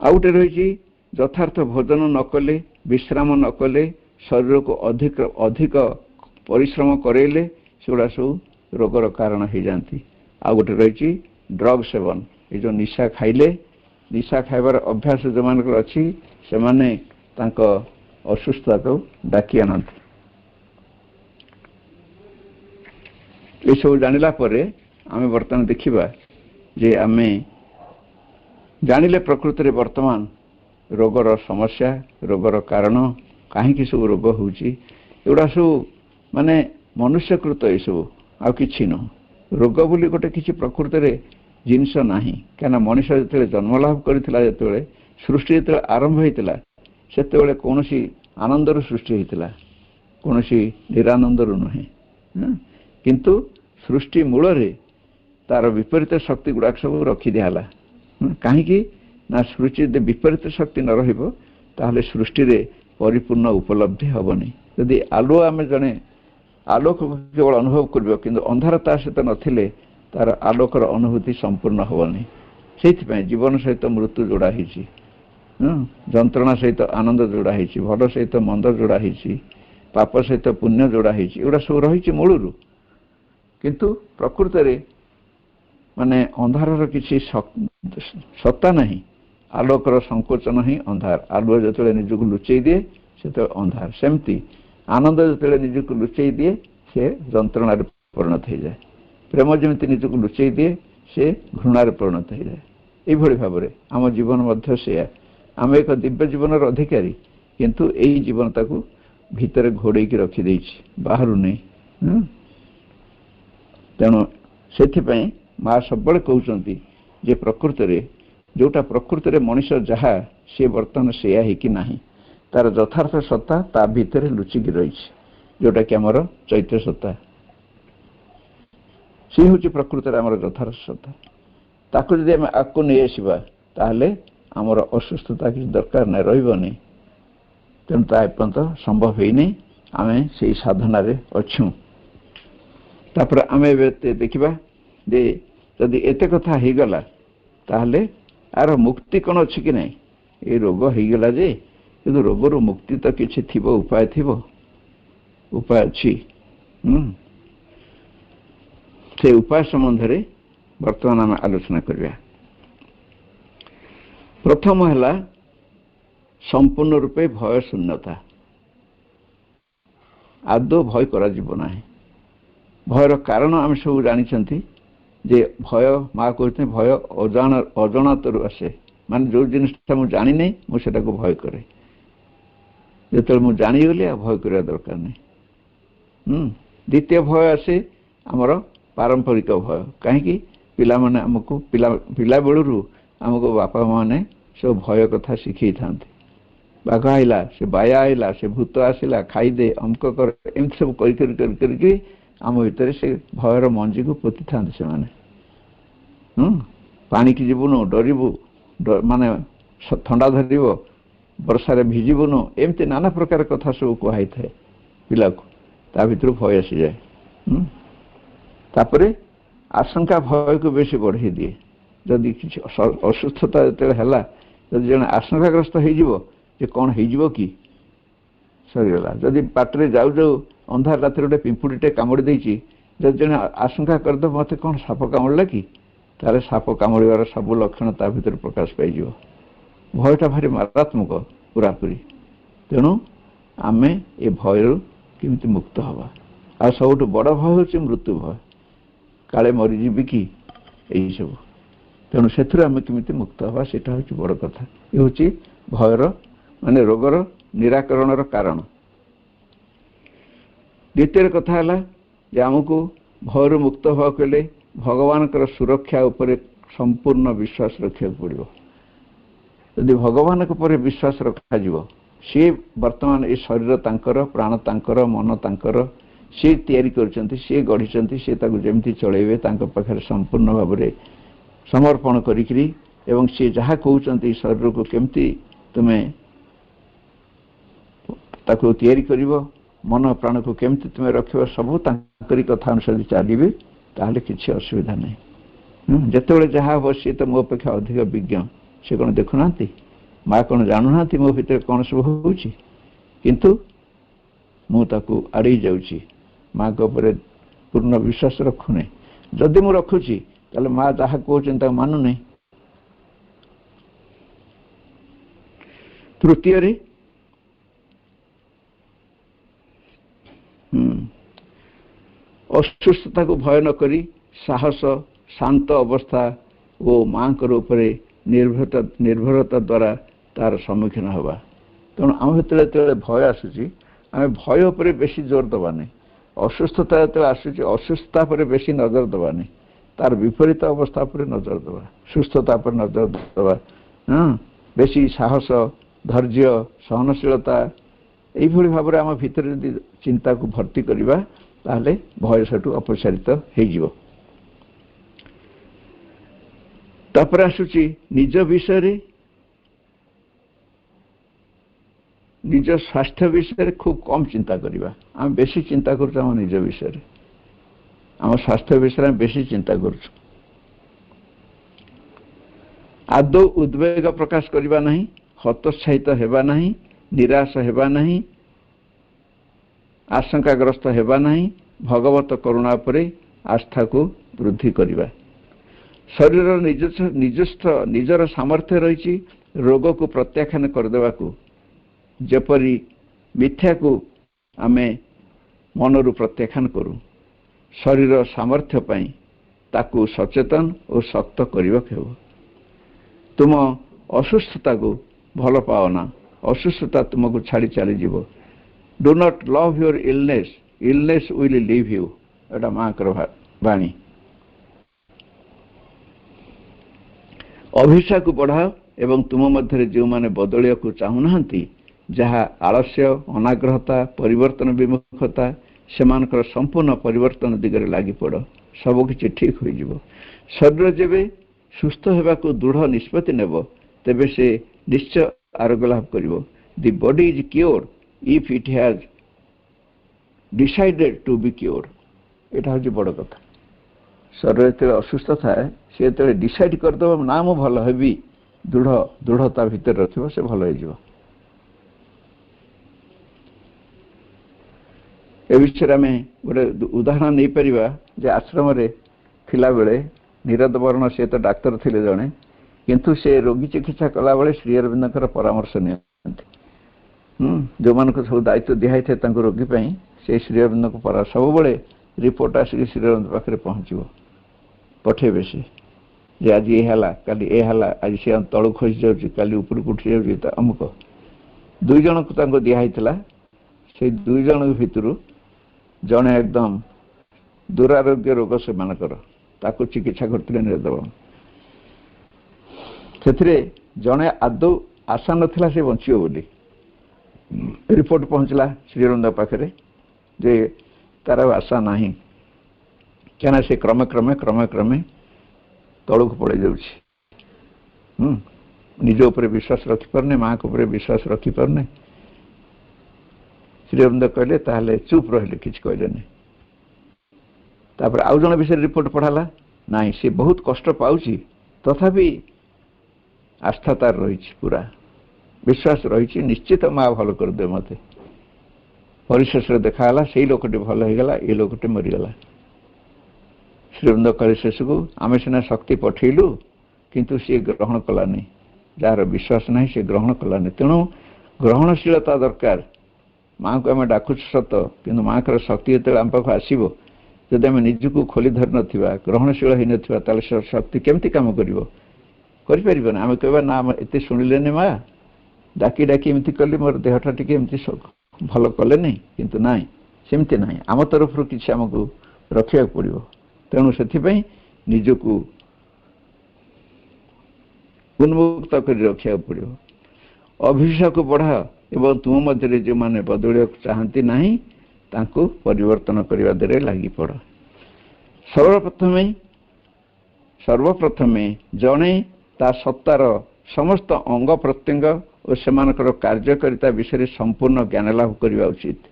ଆଉ ଗୋଟେ ରହିଛି ଯଥାର୍ଥ ଭୋଜନ ନ କଲେ, ବିଶ୍ରାମ ନ କଲେ, ଶରୀରକୁ ଅଧିକ ପରିଶ୍ରମ କରେଇଲେ ସେଗୁଡ଼ା ସବୁ ରୋଗର କାରଣ ହେଇଯାଆନ୍ତି। ଆଉ ଗୋଟେ ରହିଛି ଡ୍ରଗ୍ ସେବନ। ଏ ଯେଉଁ ନିଶା ଖାଇଲେ, ନିଶା ଖାଇବାର ଅଭ୍ୟାସ ଯେଉଁମାନଙ୍କର ଅଛି, ସେମାନେ ତାଙ୍କ ଅସୁସ୍ଥତାକୁ ଡାକି ଆଣନ୍ତି। ଏସବୁ ଜାଣିଲା ପରେ ଆମେ ବର୍ତ୍ତମାନ ଦେଖିବା ଯେ ଆମେ ଜାଣିଲେ ପ୍ରକୃତରେ ବର୍ତ୍ତମାନ ରୋଗର ସମସ୍ୟା, ରୋଗର କାରଣ, କାହିଁକି ସବୁ ରୋଗ ହେଉଛି, ଏଗୁଡ଼ା ସବୁ ମାନେ ମନୁଷ୍ୟକୃତ, ଏସବୁ ଆଉ କିଛି ନୁହଁ। ରୋଗ ବୋଲି ଗୋଟେ କିଛି ପ୍ରକୃତରେ ଜିନିଷ ନାହିଁ। କାହିଁକିନା ମଣିଷ ଯେତେବେଳେ ଜନ୍ମ ଲାଭ କରିଥିଲା, ଯେତେବେଳେ ସୃଷ୍ଟି ଯେତେବେଳେ ଆରମ୍ଭ ହେଇଥିଲା, ସେତେବେଳେ କୌଣସି ଆନନ୍ଦରୁ ସୃଷ୍ଟି ହେଇଥିଲା, କୌଣସି ନିରାନନ୍ଦରୁ ନୁହେଁ। କିନ୍ତୁ ସୃଷ୍ଟି ମୂଳରେ ତାର ବିପରୀତ ଶକ୍ତି ଗୁଡ଼ାକ ସବୁ ରଖିଦିଆହେଲା। କାହିଁକି ନା ସୃଷ୍ଟି ଯଦି ବିପରୀତ ଶକ୍ତି ନ ରହିବ, ତାହେଲେ ସୃଷ୍ଟିରେ ପରିପୂର୍ଣ୍ଣ ଉପଲବ୍ଧି ହେବନି। ଯଦି ଆଲୁଅ ଆମେ ଜଣେ ଆଲୋକକୁ କେବଳ ଅନୁଭବ କରିବ, କିନ୍ତୁ ଅନ୍ଧାର ତା ସହିତ ନଥିଲେ ତାର ଆଲୋକର ଅନୁଭୂତି ସମ୍ପୂର୍ଣ୍ଣ ହେବନି। ସେଇଥିପାଇଁ ଜୀବନ ସହିତ ମୃତ୍ୟୁ ଯୋଡ଼ା ହେଇଛି, ଯନ୍ତ୍ରଣା ସହିତ ଆନନ୍ଦ ଯୋଡ଼ା ହେଇଛି, ଭଲ ସହିତ ମନ୍ଦ ଯୋଡ଼ା ହେଇଛି, ପାପ ସହିତ ପୁଣ୍ୟ ଯୋଡ଼ା ହେଇଛି। ଏଗୁଡ଼ା ସବୁ ରହିଛି ମୂଳରୁ। କିନ୍ତୁ ପ୍ରକୃତରେ ମାନେ ଅନ୍ଧାରର କିଛି ସତ୍ତା ନାହିଁ। ଆଲୋକର ସଂକୋଚନ ହିଁ ଅନ୍ଧାର। ଆଲୁଅ ଯେତେବେଳେ ନିଜକୁ ଲୁଚେଇ ଦିଏ, ସେତେବେଳେ ଅନ୍ଧାର। ସେମିତି ଆନନ୍ଦ ଯେତେବେଳେ ନିଜକୁ ଲୁଚେଇ ଦିଏ, ସେ ଯନ୍ତ୍ରଣାରେ ପରିଣତ ହେଇଯାଏ। ପ୍ରେମ ଯେମିତି ନିଜକୁ ଲୁଚେଇ ଦିଏ, ସେ ଘୃଣାରେ ପରିଣତ ହେଇଯାଏ। ଏଇଭଳି ଭାବରେ ଆମ ଜୀବନ ମଧ୍ୟ ସେଇଆ। ଆମେ ଏକ ଦିବ୍ୟ ଜୀବନର ଅଧିକାରୀ, କିନ୍ତୁ ଏଇ ଜୀବନ ତାକୁ ଭିତରେ ଘୋଡ଼େଇକି ରଖିଦେଇଛି, ବାହାରୁ ନେଇ। ତେଣୁ ସେଥିପାଇଁ ମା ସବୁବେଳେ କହୁଛନ୍ତି ଯେ ପ୍ରକୃତରେ ଯେଉଁଟା ପ୍ରକୃତରେ ମଣିଷ ଯାହା, ସେ ବର୍ତ୍ତମାନ ସେଇଆ ହେଇକି ନାହିଁ। ତାର ଯଥାର୍ଥ ସତ୍ତା ତା ଭିତରେ ଲୁଚିକି ରହିଛି, ଯେଉଁଟାକି ଆମର ଚୈତ୍ୟ ସତ୍ତା। ସେ ହେଉଛି ପ୍ରକୃତରେ ଆମର ଯଥାର୍ଥ ସତ୍ତା। ତାକୁ ଯଦି ଆମେ ଆଗକୁ ନେଇ ଆସିବା, ତାହେଲେ ଆମର ଅସୁସ୍ଥତା କିଛି ଦରକାର ନାହିଁ, ରହିବନି। ତେଣୁ ତା ଏପର୍ଯ୍ୟନ୍ତ ସମ୍ଭବ ହେଇନି। ଆମେ ସେଇ ସାଧନାରେ ଅଛୁ। ତାପରେ ଆମେ ଏବେ ଦେଖିବା ଯେ ଯଦି ଏତେ କଥା ହେଇଗଲା, ତାହେଲେ ଆର ମୁକ୍ତି କ'ଣ ଅଛି କି ନାହିଁ? ଏ ରୋଗ ହେଇଗଲା ଯେ, କିନ୍ତୁ ରୋଗରୁ ମୁକ୍ତି ତ କିଛି ଥିବ, ଉପାୟ ଥିବ, ଉପାୟ ଅଛି। ସେ ଉପାୟ ସମ୍ବନ୍ଧରେ ବର୍ତ୍ତମାନ ଆମେ ଆଲୋଚନା କରିବା। ପ୍ରଥମ ହେଲା ସମ୍ପୂର୍ଣ୍ଣ ରୂପେ ଭୟ ଶୂନ୍ୟତା। ଆଦୌ ଭୟ କରାଯିବ ନାହିଁ। ଭୟର କାରଣ ଆମେ ସବୁ ଜାଣିଛନ୍ତି ଯେ ଭୟ, ମା କହୁଛନ୍ତି ଭୟ ଅଜଣାତରୁ ଆସେ। ମାନେ ଯେଉଁ ଜିନିଷଟା ମୁଁ ଜାଣିନି, ମୁଁ ସେଟାକୁ ଭୟ କରେ। ଯେତେବେଳେ ମୁଁ ଜାଣିଗଲି, ଆଉ ଭୟ କରିବା ଦରକାର ନାହିଁ। ଦ୍ୱିତୀୟ ଭୟ ଆସେ ଆମର ପାରମ୍ପରିକ ଭୟ। କାହିଁକି? ପିଲାମାନେ ଆମକୁ ପିଲାବେଳରୁ ଆମକୁ ବାପା ମାନେ ସବୁ ଭୟ କଥା ଶିଖେଇଥାନ୍ତି। ବାଘ ଆଇଲା, ସେ ବାୟା ଆଇଲା, ସେ ଭୂତ ଆସିଲା, ଖାଇଦେ, ଅମକ କର, ଏମିତି ସବୁ କରିକି ଆମ ଭିତରେ ସେ ଭୟର ମଞ୍ଜିକୁ ପୋତିଥାନ୍ତି ସେମାନେ। ପାଣିକି ଯିବୁନୁ, ଡରିବୁ, ମାନେ ଥଣ୍ଡା ଧରିବ, ବର୍ଷାରେ ଭିଜିବୁନୁ, ଏମିତି ନାନା ପ୍ରକାର କଥା ସବୁ କୁହାଇଥାଏ ପିଲାକୁ। ତା ଭିତରୁ ଭୟ ଆସିଯାଏ। ତାପରେ ଆଶଙ୍କା ଭୟକୁ ବେଶୀ ବଢ଼େଇ ଦିଏ। ଯଦି କିଛି ଅସୁସ୍ଥତା ଯେତେବେଳେ ହେଲା, ଯଦି ଜଣେ ଆଶଙ୍କାଗ୍ରସ୍ତ ହେଇଯିବ ଯେ କ'ଣ ହେଇଯିବ କି ସରିଗଲା। ଯଦି ବାଟରେ ଯାଉ ଯାଉ ଅନ୍ଧାର ରାତିରେ ଗୋଟେ ପିମ୍ପୁଡ଼ିଟେ କାମୁଡ଼ି ଦେଇଛି, ଯଦି ଜଣେ ଆଶଙ୍କା କରିଦେବ ମୋତେ କ'ଣ ସାପ କାମୁଡ଼ିଲା କି, ତାହେଲେ ସାପ କାମୁଡ଼ିବାର ସବୁ ଲକ୍ଷଣ ତା ଭିତରେ ପ୍ରକାଶ ପାଇଯିବ। ଭୟଟା ଭାରି ମାରାତ୍ମକ ପୁରାପୁରି। ତେଣୁ ଆମେ ଏ ଭୟରୁ କେମିତି ମୁକ୍ତ ହେବା। ଆଉ ସବୁଠୁ ବଡ଼ ଭୟ ହେଉଛି ମୃତ୍ୟୁ ଭୟ, କାଳେ ମରିଯିବି କି, ଏଇସବୁ। ତେଣୁ ସେଥିରୁ ଆମେ କେମିତି ମୁକ୍ତ ହେବା ସେଇଟା ହେଉଛି ବଡ଼ କଥା। ଏ ହେଉଛି ଭୟର ମାନେ ରୋଗର ନିରାକରଣର କାରଣ। ଦ୍ୱିତୀୟ କଥା ହେଲା ଯେ ଆମକୁ ଭୟରୁ ମୁକ୍ତ ହେବାକୁ ହେଲେ ଭଗବାନଙ୍କର ସୁରକ୍ଷା ଉପରେ ସମ୍ପୂର୍ଣ୍ଣ ବିଶ୍ୱାସ ରଖିବାକୁ ପଡ଼ିବ। ଯଦି ଭଗବାନଙ୍କ ଉପରେ ବିଶ୍ୱାସ ରଖାଯିବ, ସିଏ ବର୍ତ୍ତମାନ ଏ ଶରୀର ତାଙ୍କର, ପ୍ରାଣ ତାଙ୍କର, ମନ ତାଙ୍କର, ସିଏ ତିଆରି କରିଛନ୍ତି, ସିଏ ଗଢ଼ିଛନ୍ତି, ସିଏ ତାକୁ ଯେମିତି ଚଳେଇବେ ତାଙ୍କ ପାଖରେ ସମ୍ପୂର୍ଣ୍ଣ ଭାବରେ ସମର୍ପଣ କରିକିରି, ଏବଂ ସିଏ ଯାହା କହୁଛନ୍ତି ଶରୀରକୁ କେମିତି ତୁମେ ତାକୁ ତିଆରି କରିବ, ମନ ପ୍ରାଣକୁ କେମିତି ତୁମେ ରଖିବ, ସବୁ ତାଙ୍କରି କଥା ଅନୁସାରେ ଚାଲିବେ, ତାହେଲେ କିଛି ଅସୁବିଧା ନାହିଁ। ଯେତେବେଳେ ଯାହା ହେବ ସିଏ ତ ମୋ ଅପେକ୍ଷା ଅଧିକ ବିଜ୍ଞ। ସେ କ'ଣ ଦେଖୁନାହାନ୍ତି? ମା କ'ଣ ଜାଣୁନାହାନ୍ତି ମୋ ଭିତରେ କ'ଣ ସବୁ ହେଉଛି? କିନ୍ତୁ ମୁଁ ତାକୁ ଆଡ଼େଇ ଯାଉଛି, ମାଙ୍କ ଉପରେ ପୂର୍ଣ୍ଣ ବିଶ୍ୱାସ ରଖୁନି। ଯଦି ମୁଁ ରଖୁଛି ତାହେଲେ ମା ଯାହା କହୁଛନ୍ତି ତାକୁ ମାନୁନି। ତୃତୀୟରେ ଅସୁସ୍ଥତାକୁ ଭୟ ନ କରି ସାହସ, ଶାନ୍ତ ଅବସ୍ଥା ଓ ମାଙ୍କର ଉପରେ ନିର୍ଭରତା ଦ୍ୱାରା ତାର ସମ୍ମୁଖୀନ ହେବା। ତେଣୁ ଆମ ଭିତରେ ଯେତେବେଳେ ଭୟ ଆସୁଛି, ଆମେ ଭୟ ଉପରେ ବେଶୀ ଜୋର ଦେବାନି। ଅସୁସ୍ଥତା ଯେତେବେଳେ ଆସୁଛି, ଅସୁସ୍ଥତା ଉପରେ ବେଶୀ ନଜର ଦେବାନି, ତାର ବିପରୀତ ଅବସ୍ଥା ଉପରେ ନଜର ଦେବା, ସୁସ୍ଥତା ଉପରେ ନଜର ଦେବା। ବେଶୀ ସାହସ, ଧୈର୍ଯ୍ୟ, ସହନଶୀଳତା এইଭଳି ଭାବରେ ଆମ ଭିତରେ ଯଦି ଚିନ୍ତାକୁ ଭର୍ତ୍ତି କରିବା, ତାହେଲେ ଭୟ ସେଠୁ ଅପସାରିତ ହେଇଯିବ। ତାପରେ ଆସୁଛି ନିଜ ବିଷୟରେ, ନିଜ ସ୍ୱାସ୍ଥ୍ୟ ବିଷୟରେ ଖୁବ୍ କମ୍ ଚିନ୍ତା କରିବା। ଆମେ ବେଶୀ ଚିନ୍ତା କରୁଛୁ ଆମ ନିଜ ବିଷୟରେ, ଆମ ସ୍ୱାସ୍ଥ୍ୟ ବିଷୟରେ ଆମେ ବେଶୀ ଚିନ୍ତା କରୁଛୁ। ଆଦୌ ଉଦ୍ବେଗ ପ୍ରକାଶ କରିବା ନାହିଁ, ହତୋତ୍ସାହିତ ହେବା ନାହିଁ, ନିରାଶ ହେବା ନାହିଁ, ଆଶଙ୍କାଗ୍ରସ୍ତ ହେବା ନାହିଁ। ଭଗବତ କରୁଣା ଉପରେ ଆସ୍ଥାକୁ ବୃଦ୍ଧି କରିବା। ଶରୀରର ନିଜର ସାମର୍ଥ୍ୟ ରହିଛି ରୋଗକୁ ପ୍ରତ୍ୟାଖ୍ୟାନ କରିଦେବାକୁ। ଯେପରି ମିଥ୍ୟାକୁ ଆମେ ମନରୁ ପ୍ରତ୍ୟାଖ୍ୟାନ କରୁ, ଶରୀର ସାମର୍ଥ୍ୟ ପାଇଁ ତାକୁ ସଚେତନ ଓ ଶକ୍ତ କରିବାକୁ ହେବ। ତୁମ ଅସୁସ୍ଥତାକୁ ଭଲ ପାଅ ନା, ଅସୁସ୍ଥତା ତୁମକୁ ଛାଡ଼ି ଚାଲିଯିବ। Do not love your illness, illness will leave you. ଏଇଟା ମାଙ୍କର ବାଣୀ। ଅଭିଶାକୁ ବଢ଼ାଅ ଏବଂ ତୁମ ମଧ୍ୟରେ ଯେଉଁମାନେ ବଦଳିବାକୁ ଚାହୁଁନାହାନ୍ତି, ଯାହା ଆଳସ୍ୟ, ଅନାଗ୍ରହତା, ପରିବର୍ତ୍ତନ ବିମୁଖତା, ସେମାନଙ୍କର ସମ୍ପୂର୍ଣ୍ଣ ପରିବର୍ତ୍ତନ ଦିଗରେ ଲାଗିପଡ଼। ସବୁକିଛି ଠିକ୍ ହୋଇଯିବ। ଶରୀର ଯେବେ ସୁସ୍ଥ ହେବାକୁ ଦୃଢ଼ ନିଷ୍ପତ୍ତି ନେବ, ତେବେ ସେ ନିଶ୍ଚୟ ଆରୋଗ୍ୟ ଲାଭ କରିବ। The body is cured if it has decided to be cured. ଏଇଟା ହେଉଛି ବଡ଼ କଥା। ଶରୀର ଯେତେବେଳେ ଅସୁସ୍ଥ ଥାଏ, ସେ ଯେତେବେଳେ ଡିସାଇଡ୍ କରିଦେବ ନା ମୁଁ ଭଲ ହେବି, ଦୃଢ଼ତା ଭିତରେ ରଖିବ, ସେ ଭଲ ହେଇଯିବ। ଏ ବିଷୟରେ ଆମେ ଗୋଟେ ଉଦାହରଣ ନେଇପାରିବା ଯେ ଆଶ୍ରମରେ ଥିଲାବେଳେ ନିରଦ ବର୍ଣ୍ଣ, ସେ ତ ଡାକ୍ତର ଥିଲେ ଜଣେ, କିନ୍ତୁ ସେ ରୋଗୀ ଚିକିତ୍ସା କଲାବେଳେ ଶ୍ରୀ ଅରବିନ୍ଦଙ୍କର ପରାମର୍ଶ ନିଅନ୍ତି। ଯେଉଁମାନଙ୍କୁ ସବୁ ଦାୟିତ୍ୱ ଦିଆହେଇଥାଏ ତାଙ୍କ ରୋଗୀ ପାଇଁ, ସେ ଶ୍ରୀ ଅରବିନ୍ଦଙ୍କ ସବୁବେଳେ ରିପୋର୍ଟ ଆସିକି ଶ୍ରୀ ଅରବିନ୍ଦ ପାଖରେ ପହଞ୍ଚିବ, ପଠେଇବେ ସେ ଯେ ଆଜି ଏ ହେଲା, କାଲି ଏ ହେଲା, ଆଜି ସେ ତଳକୁ ଖସି ଯାଉଛି, କାଲି ଉପରକୁ ଉଠି ଯାଉଛି, ଅମୁକ। 2 ଜଣଙ୍କୁ ତାଙ୍କୁ ଦିଆହେଇଥିଲା। ସେଇ 2 ଜଣଙ୍କ ଭିତରୁ ଜଣେ ଏକଦମ ଦୁରାରୋଗ୍ୟ ରୋଗ ସେମାନଙ୍କର, ତାକୁ ଚିକିତ୍ସା କରିଥିଲେ ନିରଦବ। ସେଥିରେ ଜଣେ ଆଦୌ ଆଶା ନଥିଲା ସେ ବଞ୍ଚିବ ବୋଲି। ରିପୋର୍ଟ ପହଞ୍ଚିଲା ଶ୍ରୀ ଅରବିନ୍ଦଙ୍କ ପାଖରେ ଯେ ତାର ଆଶା ନାହିଁ, କାହିଁକିନା ସେ କ୍ରମେ କ୍ରମେ ତଳକୁ ପଳେଇ ଯାଉଛି। ନିଜ ଉପରେ ବିଶ୍ୱାସ ରଖିପାରୁନି, ମାଙ୍କ ଉପରେ ବିଶ୍ୱାସ ରଖିପାରୁନି। ଶ୍ରୀ ଅରବିନ୍ଦ କହିଲେ, ତାହେଲେ ଚୁପ୍ ରହିଲେ, କିଛି କହିଲେନି। ତାପରେ ଆଉ ଜଣେ ବିଷୟରେ ରିପୋର୍ଟ ପଢ଼ାଲା, ନାଇଁ ସେ ବହୁତ କଷ୍ଟ ପାଉଛି, ତଥାପି आस्था तार रही पूरा विश्वास रही निश्चित माँ भल करदे मत परिशेष देखाला से लोकटी भल होगला ये लोकटी मरीगला श्रीअरविंद कहे शेष को आम सीना शक्ति पठेलु किंतु सी ग्रहण कलानी जार विश्वास ना सी ग्रहण कलानी तेणु ग्रहणशीलता दरकार माँ को आम डाकुच सत कि माँ का शक्ति जो आम पाख आसो जदि आम निजक खोली धरी ना ग्रहणशील हो ना शक्ति केमती कम कर आम कह ना एत शुणिले माँ डाकी डाकी एमती कली मोर देहटा टी भल कले नहीं किंतु ना सेमती ना आम तरफ किसी आमको रखा पड़ो तेणु से निजक उन्मुक्त कर रखा पड़ो अभिशाप बढ़ा एवं तुम मध्य जो मैंने बदल चाहती ना परिवर्तन करने दे लगी पड़ सर्वप्रथम जड़े ता सत्तार समस्त अंग प्रत्यंग और से कार्यकारिता विषय संपूर्ण ज्ञान लाभ करने उचित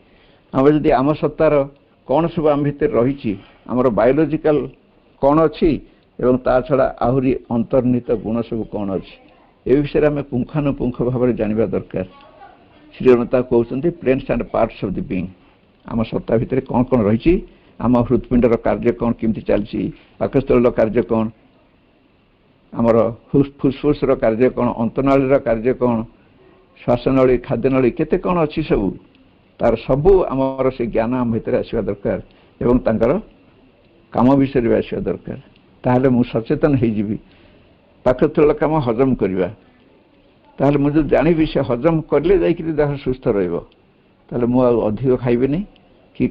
आम जदि आम सत्तार कौन सब आम भितर रही आमर बायोलोजिकल कौन अच्छी एवं ता छड़ा आहरी अंतर्निहित गुण सब कौन अच्छी ए विषय में पुंखानुपुंख भाव में जानवा दरकार श्रीअरविंद कहते planes and parts of the being आम सत्ता भितर कौन कौन रही आम हृत्पिंडर कार्य कौन केमती चलती पाकस्थल कार्य कौन आमर फुसफुस कार्य कौन अंतनाली कार्य कौन श्वासनली खाद्यनली केते कौन अच्छी सबू तार सबू आमर से ज्ञान आम भितर आसवा दरकार एवं तांकर काम विषय भी आसवा दरकार ताहले मु सचेतन हो पाकस्थल काम हजम करवा ताहले मुझे जानी से हजम कले जाइए देह सुस्थ रहा अधिक खाइबे कि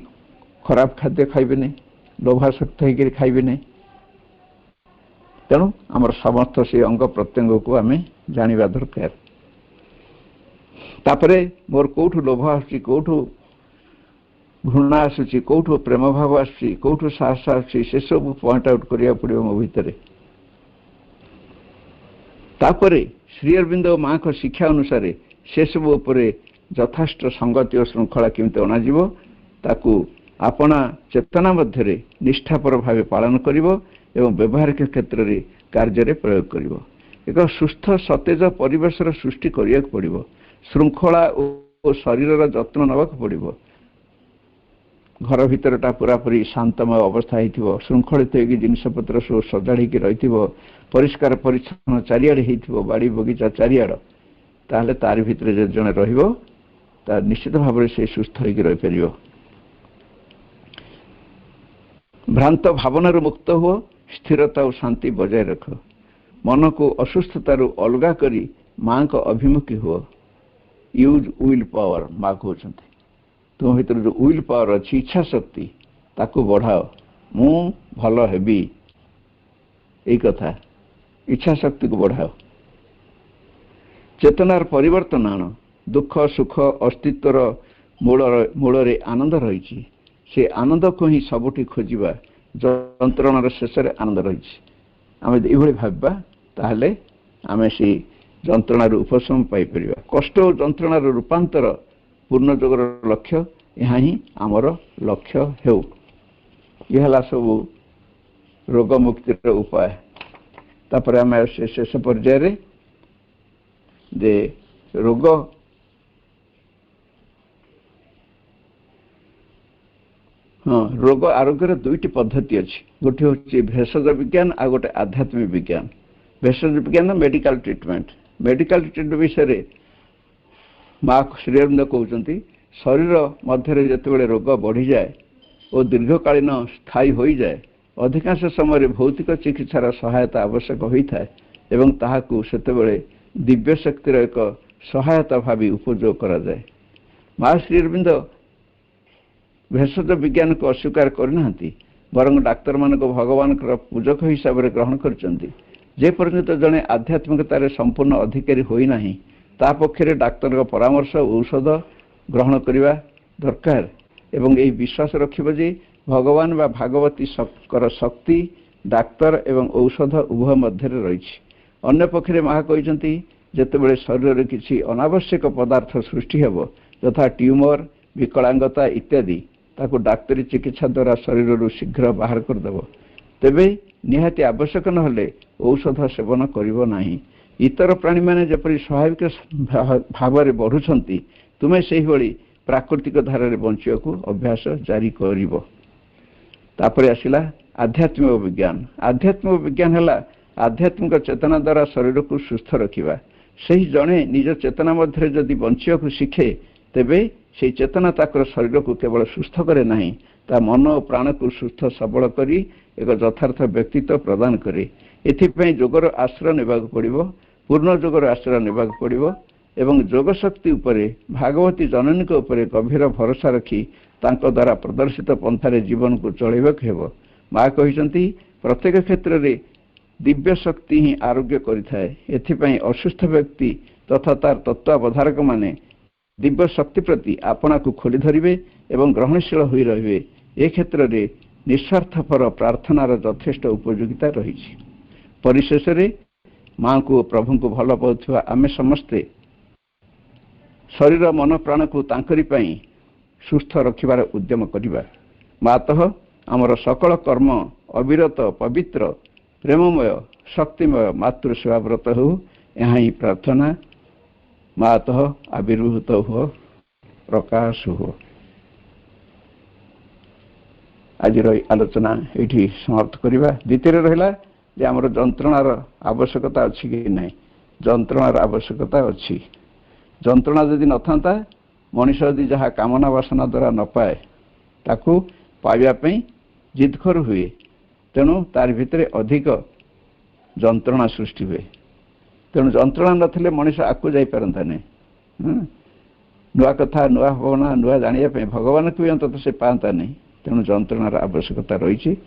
खराब खाद्य खाइबे लोभासक्त होकर खाइबे तेणु आमर समस्त से अंग प्रत्यंग को आम जाना दरकार तापरे मोर कौठु लोभ आसुची कौठु घृणा आसुची कौठु प्रेम भाव आसुची कौठु साहस आसुची से सब पॉइंट आउट करिया पड़ियो मो भितरे तापरे श्रीअरविंद माँ को शिक्षा अनुसार से सब उपरे यथाष्ट संगति और श्रृंखला केमती अणाजिव ताकू आपना चेतना मध्य निष्ठापर भाव पालन करिवो एवं व्यवहारिक क्षेत्र में कार्य प्रयोग करिवो एक सुस्थ सतेज परिवेश सृष्टि करिया पड़िवो श्रृंखला और शरीर जत्न नवाक पड़िवो घर भितरटा पूरापूरी शांतमय अवस्था हो श्रृंखलित हो जिनपतर सब सजाड़ी रही परिष्कार परिच्छन्न चारिआडे हो बाड़ी बगीचा चारिआड ताहले तार भितर जो जड़े रहिबो तार निश्चित भाव से सुस्थ होकर रही पार भ्रांत भावनार मुक्त हो स्थिरता और शांति बजाय रख मन को असुस्थतार अलगा करी माँ को अभिमुखी हो यूज विल पावर माँ कहते तुम भर जो विल पावर अच्छी इच्छा शक्ति ताकू बढ़ाओ मु भल हेबी यही कथा इच्छा शक्ति को बढ़ाओ चेतनार परिवर्तन आण दुख सुख अस्तित्वर मूल आनंद रही से आनंद को ही सबुठी खोजा जंत्रणार शेष आनंद रही आम ये भाबा ताहले आम से जंत्रणार उपशम पाइपर कष्ट और जंत्रणार रूपांतर पूर्ण जोगर लक्ष्य यहाँ ही आमर लक्ष्य हो यह सब रोग मुक्तिर उपाय तापर आम शेष पर्याय जे रोग हाँ रोग आरोग्य दुईटी पद्धति अच्छी गोटे हूँ भेषज विज्ञान आ गोटे आध्यात्मिक विज्ञान भेषज विज्ञान मेडिकल ट्रीटमेंट विषय माँ श्रीअरविंद कहते शरीर मध्य जिते रोग बढ़ी जाए और दीर्घकालीन स्थायी हो जाए अधिकांश समय भौतिक चिकित्सार सहायता आवश्यक होता है एवं ताहाकू सेतेबेले दिव्य शक्तिर एक सहायता भावी उपयोग करा जाए माँ श्रीअरविंद भेषज विज्ञान को अस्वीकार करना बरं डाक्तर मान को भगवान पूजक हिसाब से ग्रहण करपर्यंत जड़े आध्यात्मिकतार संपूर्ण अधिकारी होना ता पक्षे डाक्तर परामर्श औषध ग्रहण करने दरकार एवं यही विश्वास रखिब जे भगवान व भागवती शक्ति डाक्तर एवं औषध उभय मध्य रही अन्य पक्षे माँ कहते जितेबाला शरीर में किसी अनावश्यक पदार्थ सृष्टि हेब यथा ट्यूमर विकलांगता इत्यादि ताको डाक्तरी चिकित्सा द्वारा शरीर शीघ्र बाहर करदेव तेबे निहाती आवश्यक नहले औषध सेवन करिवो नाही इतर प्राणी माने जपरि स्वाभाविक भाव बढ़ुंट तुम्हें से ही प्राकृतिक धारा बंचा अभ्यास जारी कर। तापर आसला आध्यात्मिक विज्ञान। आध्यात्मिक विज्ञान है आध्यात्मिक चेतना द्वारा शरीर को सुस्थ रखा। से जड़े निज चेतना मध्य जदि बंचा शिखे तेबे से चेतना ताकर शरीर को केवल सुस्थ करे नहीं, ता मन और प्राण को सुस्थ सबल करी एक यथार्थ व्यक्तित्व प्रदान करे। एथिपई योगर आश्रय नेबाक पड़िबो, पूर्ण योगर आश्रय नेबाक पड़िबो एवं योग शक्ति उपरे भागवती जननी के उपरे गभीर भरोसा रखी तांको द्वारा प्रदर्शित पंथारे जीवन को चलैबाक हेबो। माँ कहिसंती प्रत्येक क्षेत्र में दिव्य शक्ति ही आरोग्य करिथाए। एथिपई असुस्थ व्यक्ति तथा तार तत्वावधारक माने दिव्य शक्ति प्रति आपना को खोली धरिबे एवं ग्रहणशील होई रहिबे। ए क्षेत्र में निस्वार्थपर प्रार्थनार यथेष्ट उपयोगिता रही। परिशेष रे माँ को प्रभु को भल पाउथुवा आमे समस्ते शरीर मन प्राण को तांकरी पई सुस्थ रखिबार उद्यम करिबा। मातः आमर सकल कर्म अविरत पवित्र प्रेममय शक्तिमय मातृ सेवा व्रत हो, यहाँ ही प्रार्थना। मातः आविर्भूत हो, प्रकाश हो। आज आलोचना ये समाप्त करवा। द्वितीय रहा जे आमर जंत्रणार आवश्यकता अच्छी कि नहीं। जंत्रणार आवश्यकता अच्छी। जंत्रणा यदि न था मनीष यदि जहाँ कामना वासना द्वारा न पाए ताकू पाइबापी जिदखोर हुए, तेणु तार भितर अधिक जंत्रणा सृष्टि हुए। तेणु जंत्रणा नथिले मनीष आगू जापारता नहीं। नुआ कथा नुआ भावना नुआ जानापी भगवान को भी अंततः से पाता नहीं। तेणु जंत्रणार आवश्यकता रही।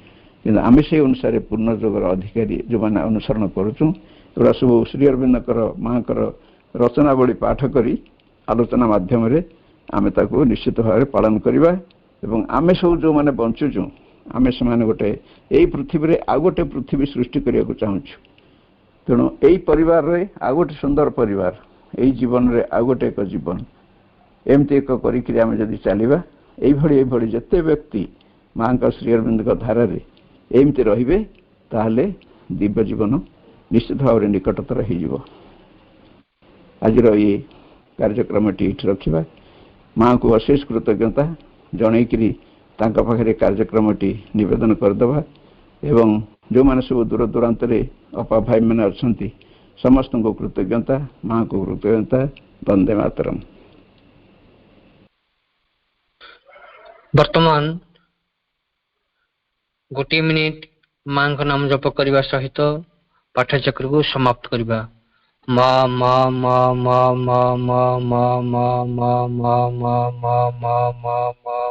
आम से अनुसार पूर्ण योगर अधिकारी जो मैंने अनुसरण करुँ सब श्री अरविंदकर माँ रचनावली पाठ करी आलोचना माध्यम आम निश्चित भाव पालन करवा। एवं आमे सब जो मैंने बंचुचु आमे से गोटे यही पृथ्वी आउ गोटे पृथ्वी सृष्टि करने को चाहूँ। तेणु यही परिवार रे आउ गोटे सुंदर परिवार, यही जीवन रे आउ गोटे एक जीवन एमती एक करी चलवा। ये जिते व्यक्ति माँ का श्री अरविंद धारा एमती रे ताहले दिव्य जीवन निश्चित भाव निकटतर हो। आज ये कार्यक्रम रखा। माँ को अशेष कृतज्ञता जनईकरी पाखे कार्यक्रम निवेदन करदे। एवं जो मैंने सब दूर दूरांत अपा भाई मैंने अच्छा समस्त को कृतज्ञता। माँ को कृतज्ञता। वंदे मातरम। वर्तमान गोटे मिनिट माँ नाम जप करने सहित पाठचक्र को समाप्त करवा। मा मा मा मा मा मा मा मा मा मा मा मा मा मा